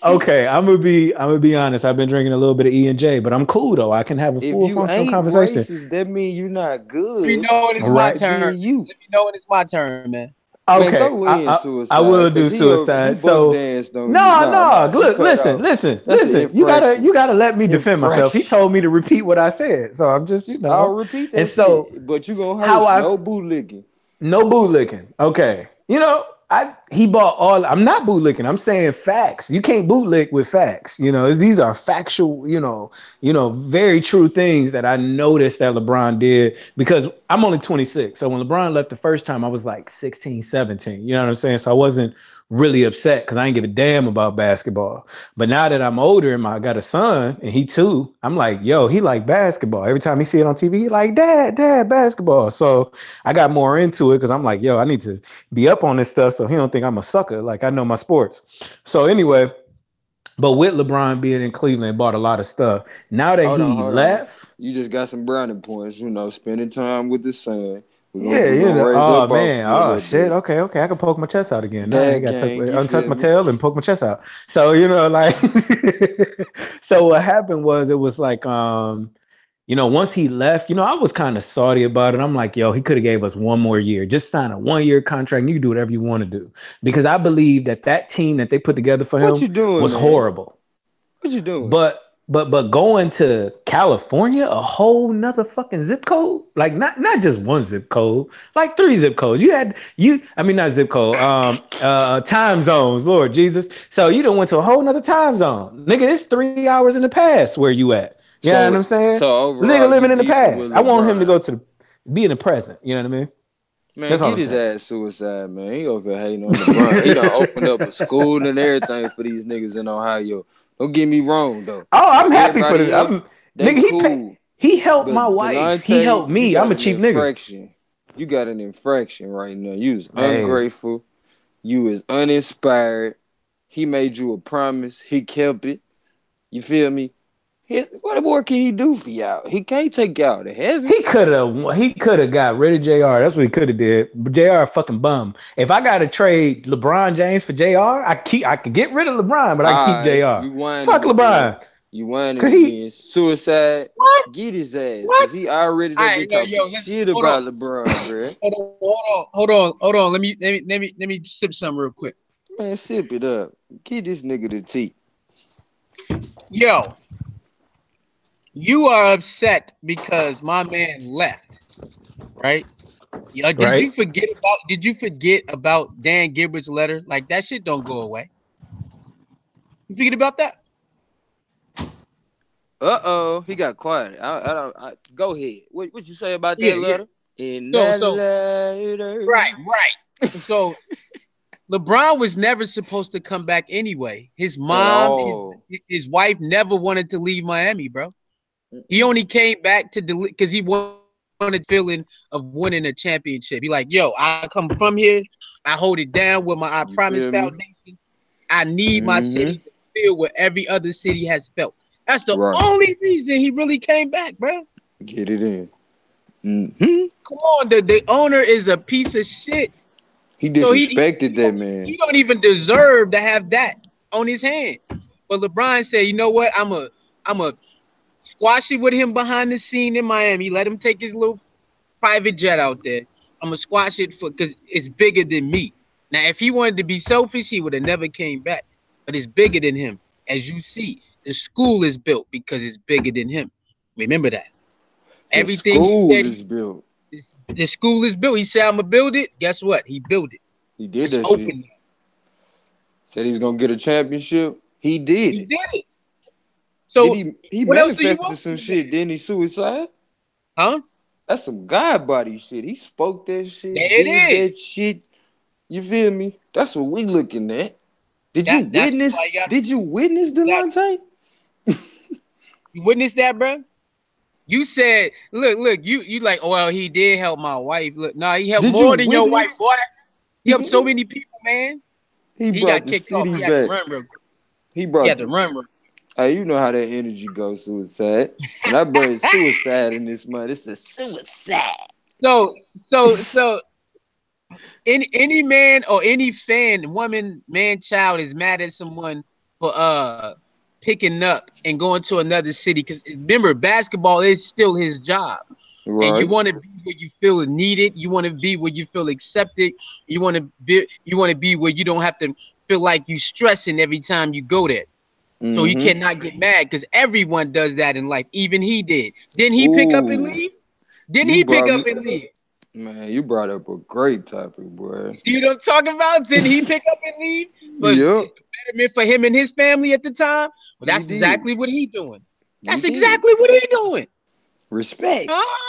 Okay, Racist. I'm gonna be honest. I've been drinking a little bit of E&J, but I'm cool though. I can have a If full you functional ain't conversation. racist, that mean you not Let me good know when it's All my right. at turn. being you. Let me know when it's my turn, man. Man, Okay, go in I suicide, will cause do he suicide. buck So danced on you. no, Nah, no. nah, you Look, cut listen, off. listen, That's an listen. infraction. You gotta let me defend myself. He Infraction. told me to repeat what I said, so I'm just I'll repeat And that so shit, but you gonna how hurt I no bootlicking. no bootlicking. Okay, I he bought all. I'm not bootlicking. I'm saying facts. You can't bootlick with facts. These are factual. Very true things that I noticed that LeBron did because I'm only 26. So when LeBron left the first time, I was like 16, 17. You know what I'm saying? So I wasn't really upset because I didn't give a damn about basketball. But now that I'm older and I got a son and he too, I'm like, yo, he like basketball. Every time he see it on TV, he like, dad, basketball. So I got more into it because I'm like, yo, I need to be up on this stuff so he don't think I'm a sucker. Like I know my sports. So anyway, but with LeBron being in Cleveland, bought a lot of stuff. Now that Hold on, he hold on. left, You just got some brownie points. Spending time with the sun. We're gonna yeah, we gonna raise oh up off man, you a oh little shit, bit. okay, I can poke my chest out again. Now I Dad ain't got to gang, you untuck feel my me? tail and poke my chest out. So like, so what happened was it was like once he left, I was kind of salty about it. I'm like, yo, he could have gave us one more year. Just sign a 1 year contract and you can do whatever you want to do. Because I believe that team that they put together for What him you doing, was man? horrible. What you doing? But going to California, a whole nother fucking zip code, like not just one zip code, like 3 zip codes. I mean not zip code, time zones, Lord Jesus. So you done went to a whole nother time zone, nigga. It's 3 hours in the past where you at. You know what So I'm saying? so This nigga overall, you living in the beefing past. with I want him to LeBron. go to be in the present. You know what I mean? Man, That's all get I'm his saying. ass suicide, man. He over here hating on LeBron. He done opened up a school and everything for these niggas in Ohio. Don't get me wrong though. Oh, I'm happy for Everybody the. else, Nigga. they cool. He helped my But wife. He helped Delonte, you me. I'm got a an cheap nigga. infraction. You got an infraction right now. You was Hey, ungrateful. You was uninspired. He made you a promise. He kept it. You feel me? What more can he do for y'all? He can't take y'all to heaven. he could have got rid of JR. That's what he could have did. But JR a fucking bum. If I gotta trade LeBron James for JR, I could get rid of LeBron, but I can keep All right, JR. you whining Fuck again. LeBron. You whining Cause he again. Suicide. What? Get his ass. What? Because he already All done right, been talking listen, shit hold on, about LeBron, bruh. hold on. Let me sip some real quick. Man, sip it up. Get this nigga the tea. Yo, you are upset because my man left, right? Yeah, right. did you forget about Dan Gilbert's letter? Like that shit don't go away. You forget about that? Uh-oh. He got quiet. Go ahead. What you say about that Yeah, yeah. letter? In So that so letter. right. So LeBron was never supposed to come back anyway. His At mom, all. his wife never wanted to leave Miami, bro. He only came back to delete because he wanted the feeling of winning a championship. He like, yo, I come from here, I hold it down with my I You Promise feel me? Foundation. I need my Mm-hmm. city to feel what every other city has felt. That's the Right. only reason he really came back, bro. Get it in. Mm-hmm. Come on, the owner is a piece of shit. He So disrespected that man. he don't even deserve to have that on his hand. But LeBron said, you know what? I'm a squash it with him behind the scene in Miami. Let him take his little private jet out there. I'm gonna squash it for because it's bigger than me. Now, if he wanted to be selfish, he would have never came back. But it's bigger than him. As you see, the school is built because it's bigger than him. Remember that. The Everything he school said, is built. the school is built. He said, I'm gonna build it. Guess what? He built it. He did It's that shit. open. Said he's gonna get a championship. He did He it. did it. Did So he what else do you manifested want some from the man? shit, didn't he suicide? Huh? That's some God body shit. He spoke that shit, There it did that is. shit. You feel me? That's what we looking at. Did you That's why witness? you got Did you witness that. Delonte? You witnessed that, bro? You said, look, you like, oh, well, he did help my wife. Look, nah, he helped Did you more than your wife, witness? boy. He helped so many people, man. He He brought got the kicked off. city He had to back. run real quick. He He brought had to the. run real Hey, you know how that energy goes, suicide. When I bring suicide in this month, it's a suicide. so any man or any fan, woman, man, child is mad at someone for picking up and going to another city. Because remember, basketball is still his job. And you Right. want to be where you feel needed. You want to be where you feel accepted. You want to be where you don't have to feel like you stressing every time you go there. So you Mm-hmm. cannot get mad because everyone does that in life. Even he did. Didn't he pick up and Ooh, leave? Didn't you he pick brought up me, and leave? man. You brought up a great topic, boy. You see what I'm talking about? Didn't he pick up and leave? But it's Yep, the betterment for him and his family at the time. Well, he that's did. exactly what he doing. He That's did. exactly what he doing. Respect. Huh?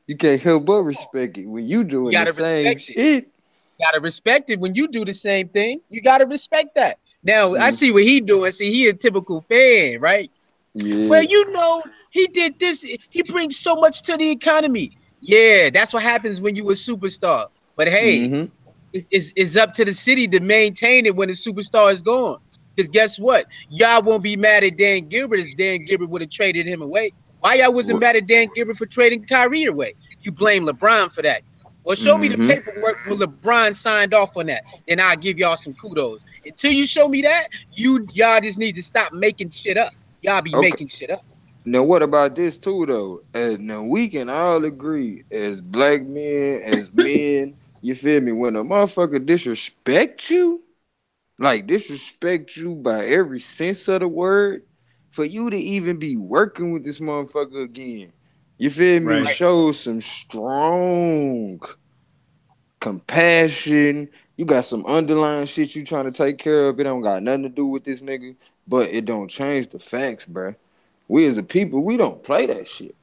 You can't help but respect it when you You doing the gotta same respect it. shit. Gotta respect it when you do the same thing. You gotta respect that. Now I Mm, see what he doing. See, he a typical fan, right? Well, yeah. he did this. He brings so much to the economy. Yeah, that's what happens when you a superstar. But hey, Mm-hmm. it's up to the city to maintain it when the superstar is gone. Because guess what? Y'all won't be mad at Dan Gilbert as Dan Gilbert would have traded him away. Why y'all wasn't mad at Dan Gilbert for trading Kyrie away? You blame LeBron for that. Well, show me the Mm-hmm. paperwork where LeBron signed off on that. Then I'll give y'all some kudos. Until you show me that, y'all just need to stop making shit up. Y'all be Okay. making shit up. Now, what about this too, though? Now we can all agree, as black men, as men, you feel me? When a motherfucker disrespect you, like disrespect you by every sense of the word, for you to even be working with this motherfucker again, you feel me? Right. Right. Shows some strong compassion. You got some underlying shit you trying to take care of. It don't got nothing to do with this nigga, but it don't change the facts, bruh. We as a people, we don't play that shit.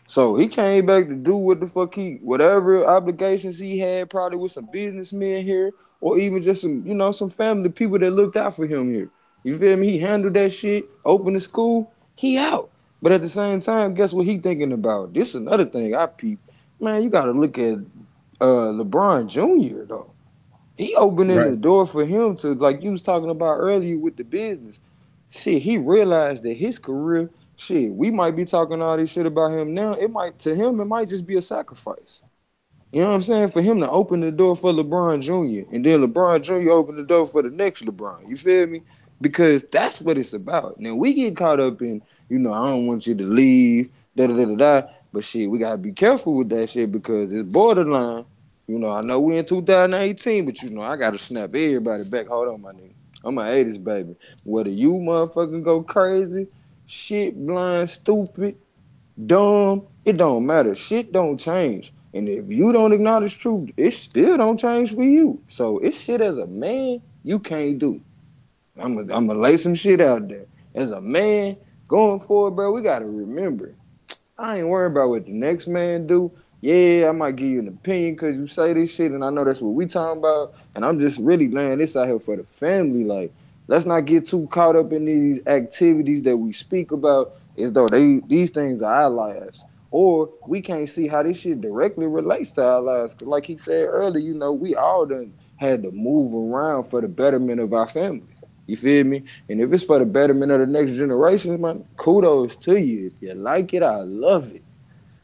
So he came back to do what the fuck whatever obligations he had, probably with some businessmen here, or even just some, some family people that looked out for him here. You feel me? He handled that shit, opened the school, he out. But at the same time, guess what he thinking about? This is another thing I peep. Man, you gotta look at LeBron Jr. though. He opening Right. the door for him to, like you was talking about earlier with the business. Shit, he realized that his career, shit, we might be talking all this shit about him now. It might, to him, it might just be a sacrifice. You know what I'm saying? For him to open the door for LeBron Jr. and then LeBron Jr. open the door for the next LeBron. You feel me? Because that's what it's about. Now we get caught up in, I don't want you to leave, da da da da da. But shit, we gotta be careful with that shit because it's borderline. I know we in 2018, but I gotta snap everybody back. Hold on, my nigga. I'm a 80s baby. Whether you motherfucking go crazy, shit, blind, stupid, dumb, it don't matter. Shit don't change. And if you don't acknowledge truth, it still don't change for you. So it's shit as a man you can't do. I'm gonna lay some shit out there. As a man going forward, bro, we gotta remember. I ain't worried about what the next man do. Yeah, I might give you an opinion because you say this shit, and I know that's what we talking about. And I'm just really laying this out here for the family. Like, let's not get too caught up in these activities that we speak about as though these things are our lives. Or we can't see how this shit directly relates to our lives. Cause like he said earlier, we all done had to move around for the betterment of our family. You feel me? And if it's for the betterment of the next generation, man, kudos to you. If you like it, I love it.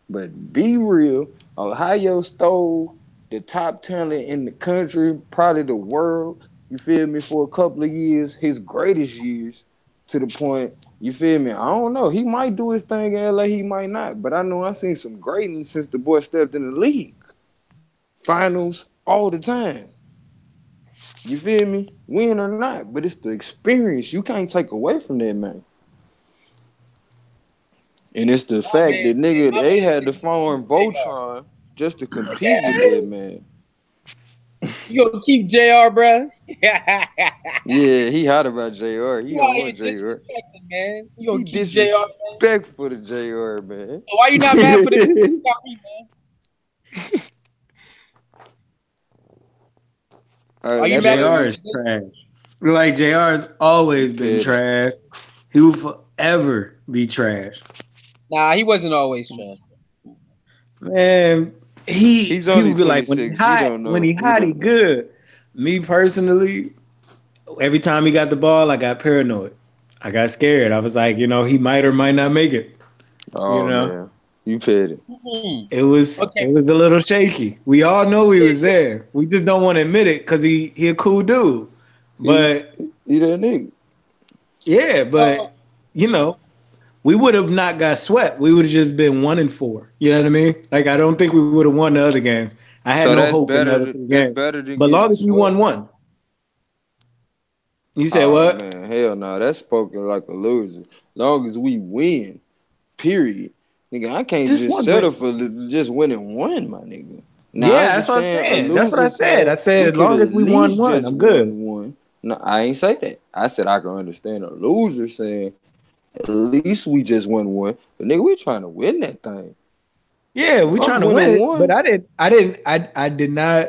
But be real, Ohio stole the top talent in the country, probably the world. You feel me? For a couple of years, his greatest years, to the point. You feel me? I don't know. He might do his thing in LA. He might not. But I know I seen some greatness since the boy stepped in the league. Finals all the time. You feel me? Win or not, but it's the experience. You can't take away from that, man. And it's the fact that nigga My they man had said to keep form JR. Voltron just to compete with that man. You gonna keep JR, bro? You Yeah, he hot about JR. He out don't here want JR. disrespecting, man. You gonna He keep JR, man? disrespectful to JR, man. So why you not mad for the Kyrie, man? All right, Are you let mad me at let JR me. him is for this? trash. Like JR has You always been petty. trash. He will forever be trash. Nah, he wasn't always trash. Man, He's people only be like when he 26. He hot, don't when know. he He hot, he don't know. good. Me personally, every time he got the ball, I got paranoid. I got scared. I was like, he might or might not make it. You Oh know, man, you petty. Mm-mm. it Okay. was a little shaky. We all know he Yeah, was there. We just don't want to admit it because he a cool dude. He But he that nigga. yeah, uh, but you know, we would have not got swept. We would have just been 1-4. You know what I mean? Like I don't think we would have won the other games. I had no So that's hope in the other better. three That's games. better than But long getting as we swept. won one. You said Oh what? man, hell no. That's spoken like a loser. Long as we win, period. Nigga, I can't Just just one settle win. for just winning one, my nigga. Now I Yeah, that's what I'm understand a saying. That's what loser I said. I saying said we as could long as at we won least one, just I'm good. won one. No, I ain't say that. I said I can understand a loser saying at least we just won one. But nigga, we trying to win that thing. Yeah, we Fuck trying to winning win it, but one. I did not.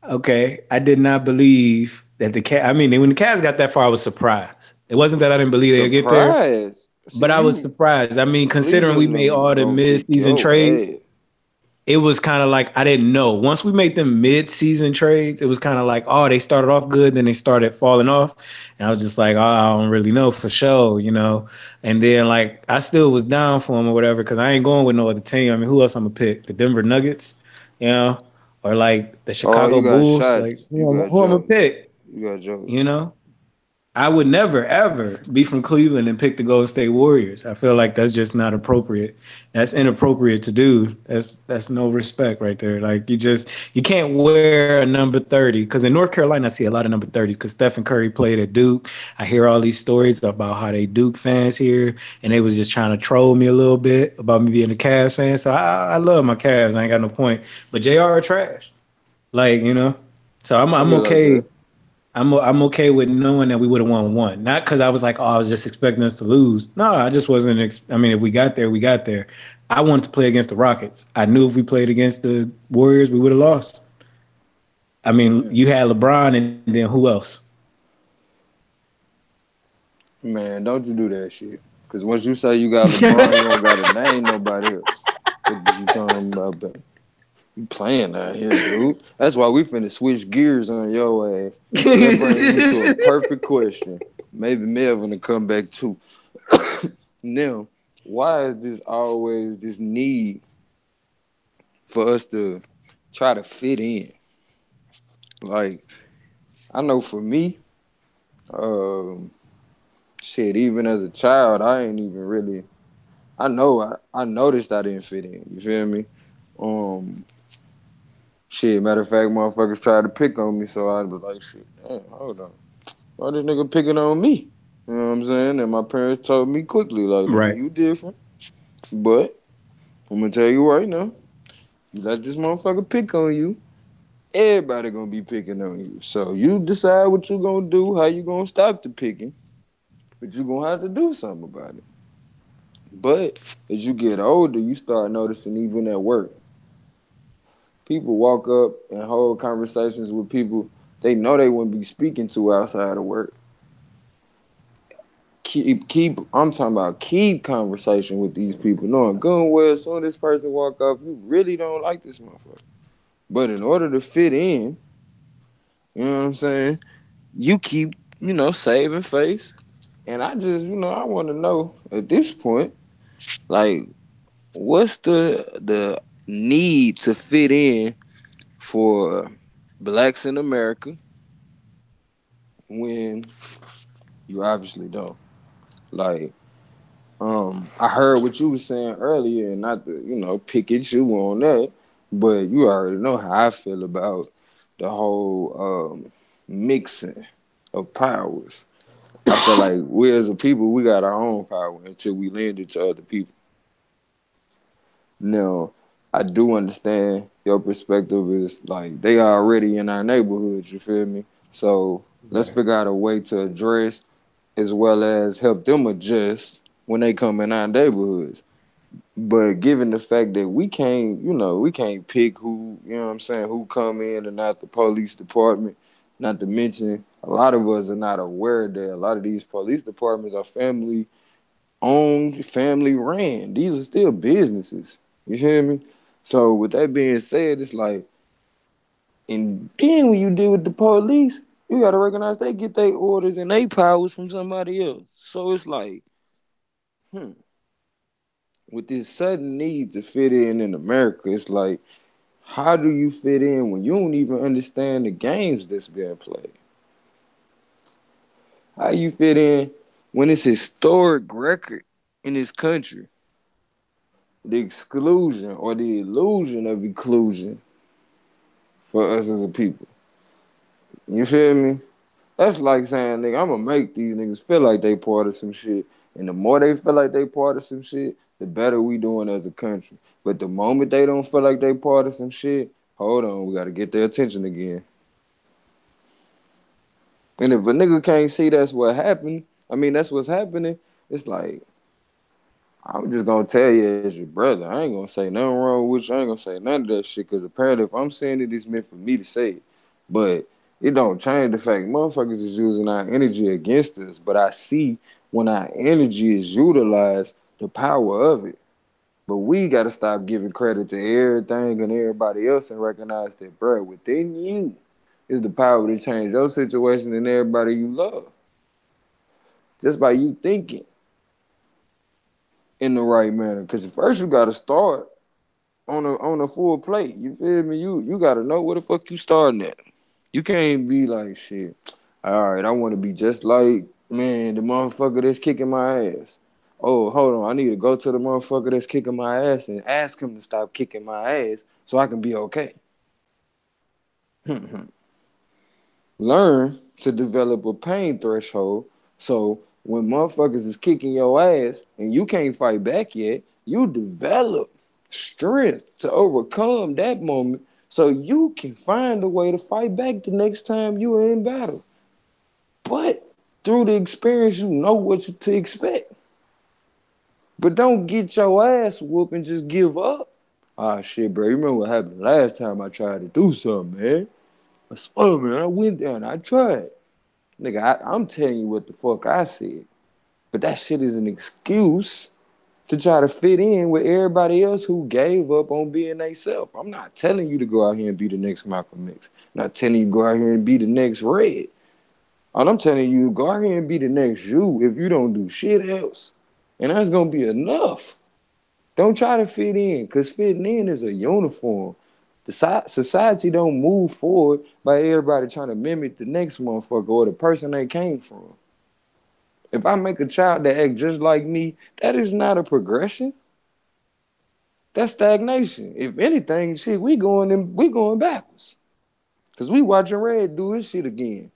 Okay, I did not believe that the cat. I mean, when the Cavs got that far, I was surprised. It wasn't that I didn't believe they'd get there, Surprise. See but I was you surprised. I mean, considering we Cleveland made niggas all the gonna kick mid-season your trades, ass. it was kind of like I didn't know. Once we made them mid-season trades, it was kind of like, oh, they started off good, then they started falling off, and I was just like, oh, I don't really know for sure. And then like I still was down for them or whatever because I ain't going with no other team. I mean, who else I'm gonna pick? The Denver Nuggets, you know, or like the Oh, Chicago you got Bulls. Like shots. You got who I'm gonna jokes. pick? You got jokes. You know? I would never ever be from Cleveland and pick the Golden State Warriors. I feel like that's just not appropriate. That's inappropriate to do. That's no respect right there. Like you can't wear a number 30 because in North Carolina I see a lot of number 30s because Stephen Curry played at Duke. I hear all these stories about how they Duke fans here and they was just trying to troll me a little bit about me being a Cavs fan. So I love my Cavs. I ain't got no point. But JR are trash. Like So I I'm get like okay. that. I'm okay with knowing that we would have won one. Not because I was like, oh, I was just expecting us to lose. No, I just wasn't. I mean, if we got there, we got there. I wanted to play against the Rockets. I knew if we played against the Warriors, we would have lost. I mean, Mm. you had LeBron, and then who else? Man, don't you do that shit. Cause once you say you got LeBron, you don't gotta name nobody else. What you talking about? That? You playing out here, dude. That's why we finna switch gears on your ass. And that brings me to a perfect question. Maybe Melvin will come back too. Now, why is this always this need for us to try to fit in? Like, I know for me, um, shit, even as a child, I ain't even really. I noticed I didn't fit in. You feel me? Um, Shit. Matter of fact, motherfuckers tried to pick on me, so I was like, shit, damn, hold on, why this nigga picking on me? You know what I'm saying? And my parents told me quickly, like, nigga, Right. you different, but I'm gonna tell you right now, if you let this motherfucker pick on you, everybody gonna be picking on you. So you decide what you gonna do, how you gonna stop the picking, but you gonna have to do something about it. But as you get older, you start noticing even at work, people walk up and hold conversations with people they know they wouldn't be speaking to outside of work. Keep. I'm talking about keep conversation with these people, knowing good and well as soon as this person walk up, you really don't like this motherfucker. But in order to fit in, you know what I'm saying? You keep, saving face. And I just, I want to know at this point, like, what's the need to fit in for blacks in America when you obviously don't? Like, I heard what you was saying earlier, and not to, pick at you on that, but you already know how I feel about the whole mixing of powers. I feel like we as a people, we got our own power until we lend it to other people. Now, I do understand your perspective is like they are already in our neighborhoods, you feel me? So let's Right. figure out a way to address as well as help them adjust when they come in our neighborhoods. But given the fact that we can't pick who, what I'm saying, who come in and not the police department, not to mention a lot of us are not aware that a lot of these police departments are family owned, family ran. These are still businesses. You feel me? So with that being said, it's like, and then when you deal with the police, you gotta recognize they get their orders and they powers from somebody else. So it's like, hmm, with this sudden need to fit in America, it's like, how do you fit in when you don't even understand the games that's being played? How you fit in when it's historic record in this country? The exclusion or the illusion of inclusion for us as a people. You feel me? That's like saying, nigga, I'm gonna make these niggas feel like they part of some shit. And the more they feel like they part of some shit, the better we doing as a country. But the moment they don't feel like they part of some shit, hold on, we gotta get their attention again. And if a nigga can't see that's what happened, I mean that's what's happening, it's like, I'm just gonna tell you as your brother. I ain't gonna say nothing wrong with you. I ain't gonna say none of that shit. Cause apparently if I'm saying it, it's meant for me to say it. But it don't change the fact motherfuckers is using our energy against us. But I see when our energy is utilized, the power of it. But we gotta stop giving credit to everything and everybody else and recognize that, bro, within you is the power to change your situation and everybody you love. Just by you thinking in the right manner. Cause first you gotta start on a full plate. You feel me? You gotta know where the fuck you starting at. You can't be like shit. All right, I want to be just like, man, the motherfucker that's kicking my ass. Oh, hold on, I need to go to the motherfucker that's kicking my ass and ask him to stop kicking my ass so I can be okay. Learn to develop a pain threshold so when motherfuckers is kicking your ass and you can't fight back yet, you develop strength to overcome that moment so you can find a way to fight back the next time you are in battle. But through the experience, you know what to expect. But don't get your ass whooped and just give up. Ah, shit, bro. You remember what happened last time I tried to do something, man? I swear, man, I went down. I tried. Nigga, I'm telling you what the fuck I said. But that shit is an excuse to try to fit in with everybody else who gave up on being themselves. I'm not telling you to go out here and be the next Malcolm X. I'm not telling you to go out here and be the next Red. All I'm telling you, go out here and be the next you if you don't do shit else. And that's gonna be enough. Don't try to fit in, because fitting in is a uniform. The society don't move forward by everybody trying to mimic the next motherfucker or the person they came from. If I make a child that act just like me, that is not a progression. That's stagnation. If anything, shit, we going backwards. Cause we watching Red do his shit again.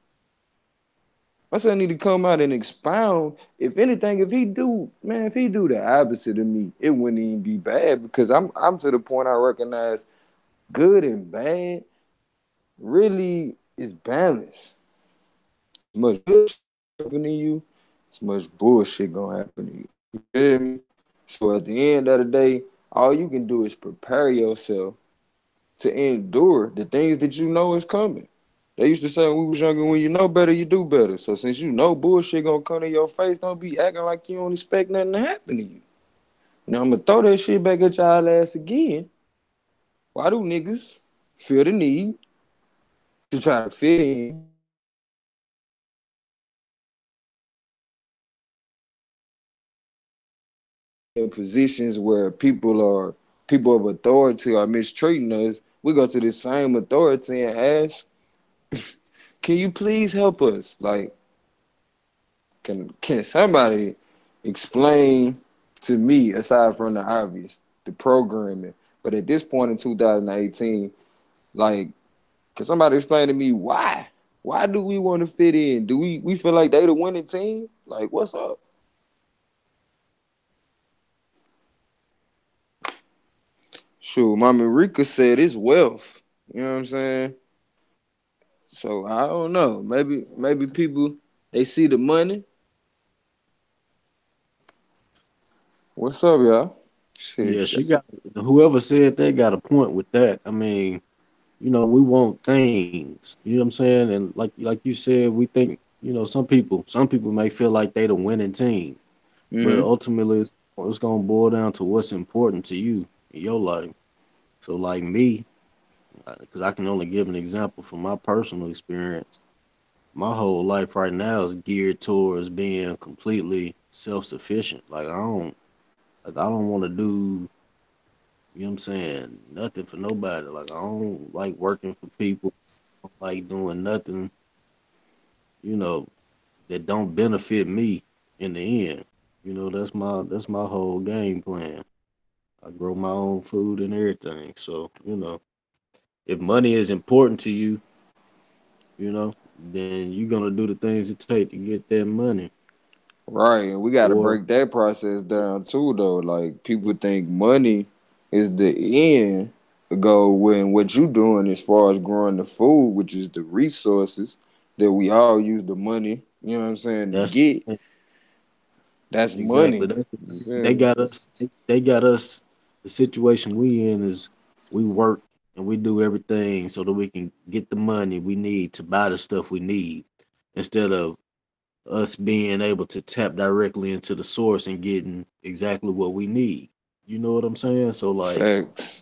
My son need to come out and expound. If anything, if he do the opposite of me, it wouldn't even be bad because I'm to the point I recognize good and bad really is balance. As much good shit happen to you, as much bullshit gonna happen to you. You feel me? So at the end of the day, all you can do is prepare yourself to endure the things that you know is coming. They used to say when we was younger, when you know better, you do better. So since you know bullshit gonna come to your face, don't be acting like you don't expect nothing to happen to you. Now I'm gonna throw that shit back at y'all ass again. Why do niggas feel the need to try to fit in in positions where people of authority are mistreating us? We go to the same authority and ask, "Can you please help us?" Like, can somebody explain to me, aside from the obvious, the programming? But at this point in 2018, like, can somebody explain to me why? Why do we want to fit in? Do we feel like they the winning team? Like, what's up? Sure, Mama Rika said it's wealth. You know what I'm saying? So I don't know. Maybe people they see the money. What's up, y'all? Yeah, Shit. she got whoever said they got a point with that. I mean, we want things. You know what I'm saying? And like you said, we think, some people may feel like they the winning team, but Mm-hmm. ultimately it's gonna boil down to what's important to you in your life. So like me, because I can only give an example from my personal experience. My whole life right now is geared towards being completely self-sufficient. Like I don't want to do, what I'm saying, nothing for nobody. Like I don't like working for people. I don't like doing nothing, you know, that don't benefit me in the end. That's my whole game plan. I grow my own food and everything. So, if money is important to you, then you're gonna do the things it take to get that money. Right, and we got to Or break that process down too, though. Like people think money is the end goal when what you doing as far as growing the food, which is the resources that we all use the money. You know what I'm saying to that's get. That's exactly money. that. You feel They me? got us. They got us. The situation we in is we work and we do everything so that we can get the money we need to buy the stuff we need, instead of us being able to tap directly into the source and getting exactly what we need. You know what I'm saying? So like, Facts.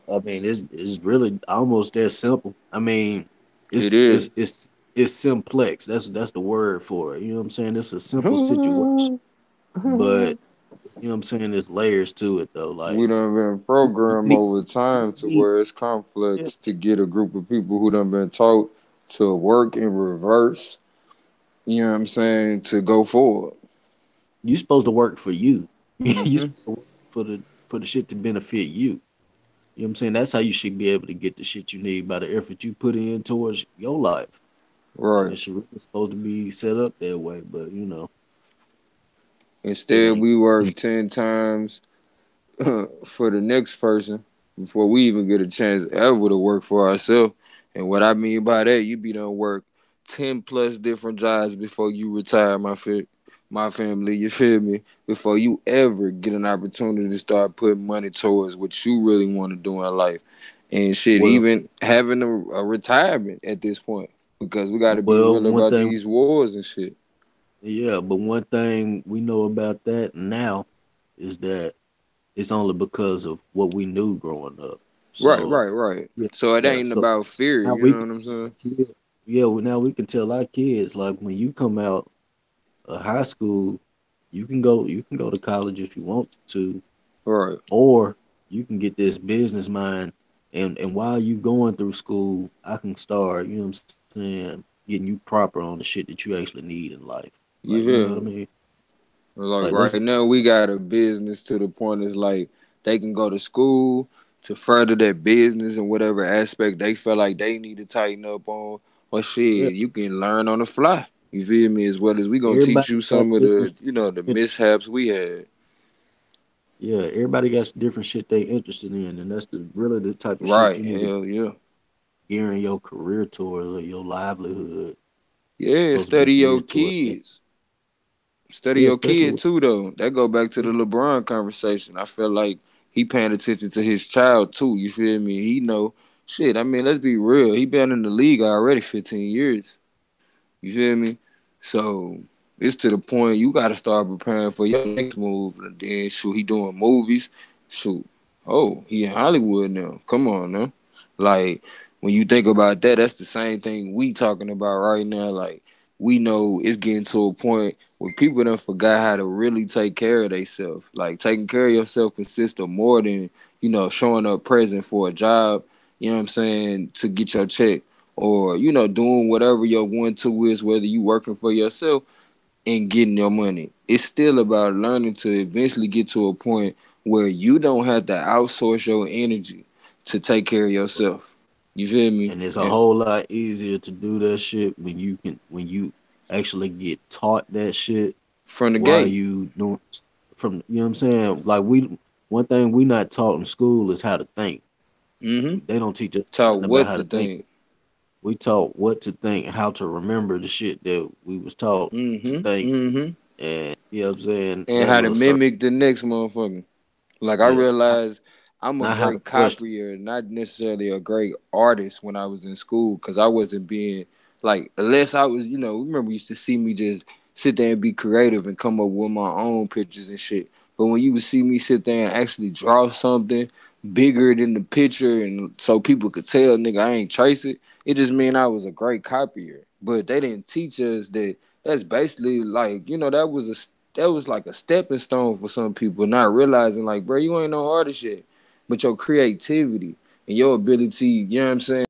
I mean, it's really almost that simple. I mean, It it's is. it's it's it's simplex. That's the word for it. You know what I'm saying? It's a simple situation, but what I'm saying? There's layers to it though. We Like done been programmed me, over time to me, where it's yeah, complex to get a group of people who done been taught to work in reverse, you know what I'm saying, to go forward. You supposed to work for you. You Hmm. supposed to work for the shit to benefit you. You know what I'm saying? That's how you should be able to get the shit you need by the effort you put in towards your life. And Right. it's really supposed to be set up that way, but it Instead, ain't. we work 10 times for the next person before we even get a chance ever to work for ourselves. And what I mean by that, you be done work 10 plus different jobs before you retire, my family, you feel me? Before you ever get an opportunity to start putting money towards what you really want to do in life. And shit, Well, even having a retirement at this point. Because we got to be well, real one about thing, these wars and shit. yeah, but one thing we know about that now is that it's only because of what we knew growing up. Right, So, right, right. yeah, So it yeah. ain't So, about so fear, now you we know can what I'm tell saying? our kids, yeah, now we can tell our kids, like, when you come out of high school, you can go to college if you want to, Right. or you can get this business mind, and while you going through school, I can start, you know what I'm saying, getting you proper on the shit that you actually need in life. Like, You you know what I feel me? mean? Like Like, right let's now, we got a business to the point it's like they can go to school to further their business and whatever aspect they feel like they need to tighten up on. Or yeah, shit, you can learn on the fly. You feel me? As well as we gonna teach everybody you got some of different the, the shit. mishaps we had. Yeah, everybody got different shit they interested in, and that's the really the type of shit Right? you need to Hell yeah. gearing your career towards or your livelihood. Yeah. Supposed to be Study your geared towards that. kids. Study Yeah, your especially kid with, too, though. That go back to yeah, the LeBron conversation. I feel like he paying attention to his child too. You feel me? He know shit. I mean, let's be real. He been in the league already 15 years. You feel me? So it's to the point you got to start preparing for your next move. And then shoot, he doing movies. Shoot, oh, he in Hollywood now. Come on now. Like when you think about that, that's the same thing we talking about right now. Like we know it's getting to a point where people done forgot how to really take care of themselves. Like taking care of yourself consists of more than showing up present for a job. You know what I'm saying, to get your check, or doing whatever your one two is, whether you working for yourself and getting your money. It's still about learning to eventually get to a point where you don't have to outsource your energy to take care of yourself. You feel me? and it's a And whole lot easier to do that shit when you actually get taught that shit from the while gate. you doing from you know what I'm saying. Like we one thing we not taught in school is how to think. Mm-hmm. They don't teach us Taught nothing about what how to to think. think. We taught what to think, how to remember the shit that we was taught to Mm-hmm. think, Mm-hmm. and you know what I'm saying. And That how to little circle, mimic the next motherfucker. Like I yeah, realized I'm a not how to great question. copier, not necessarily a great artist when I was in school, because I wasn't being like, unless I was, remember you used to see me just sit there and be creative and come up with my own pictures and shit. But when you would see me sit there and actually draw something bigger than the picture, and so people could tell, nigga, I ain't trace it, it just mean I was a great copier. But they didn't teach us that that's basically like, that was like a stepping stone for some people, not realizing like, bro, you ain't no artist yet. But your creativity and your ability, you know what I'm saying,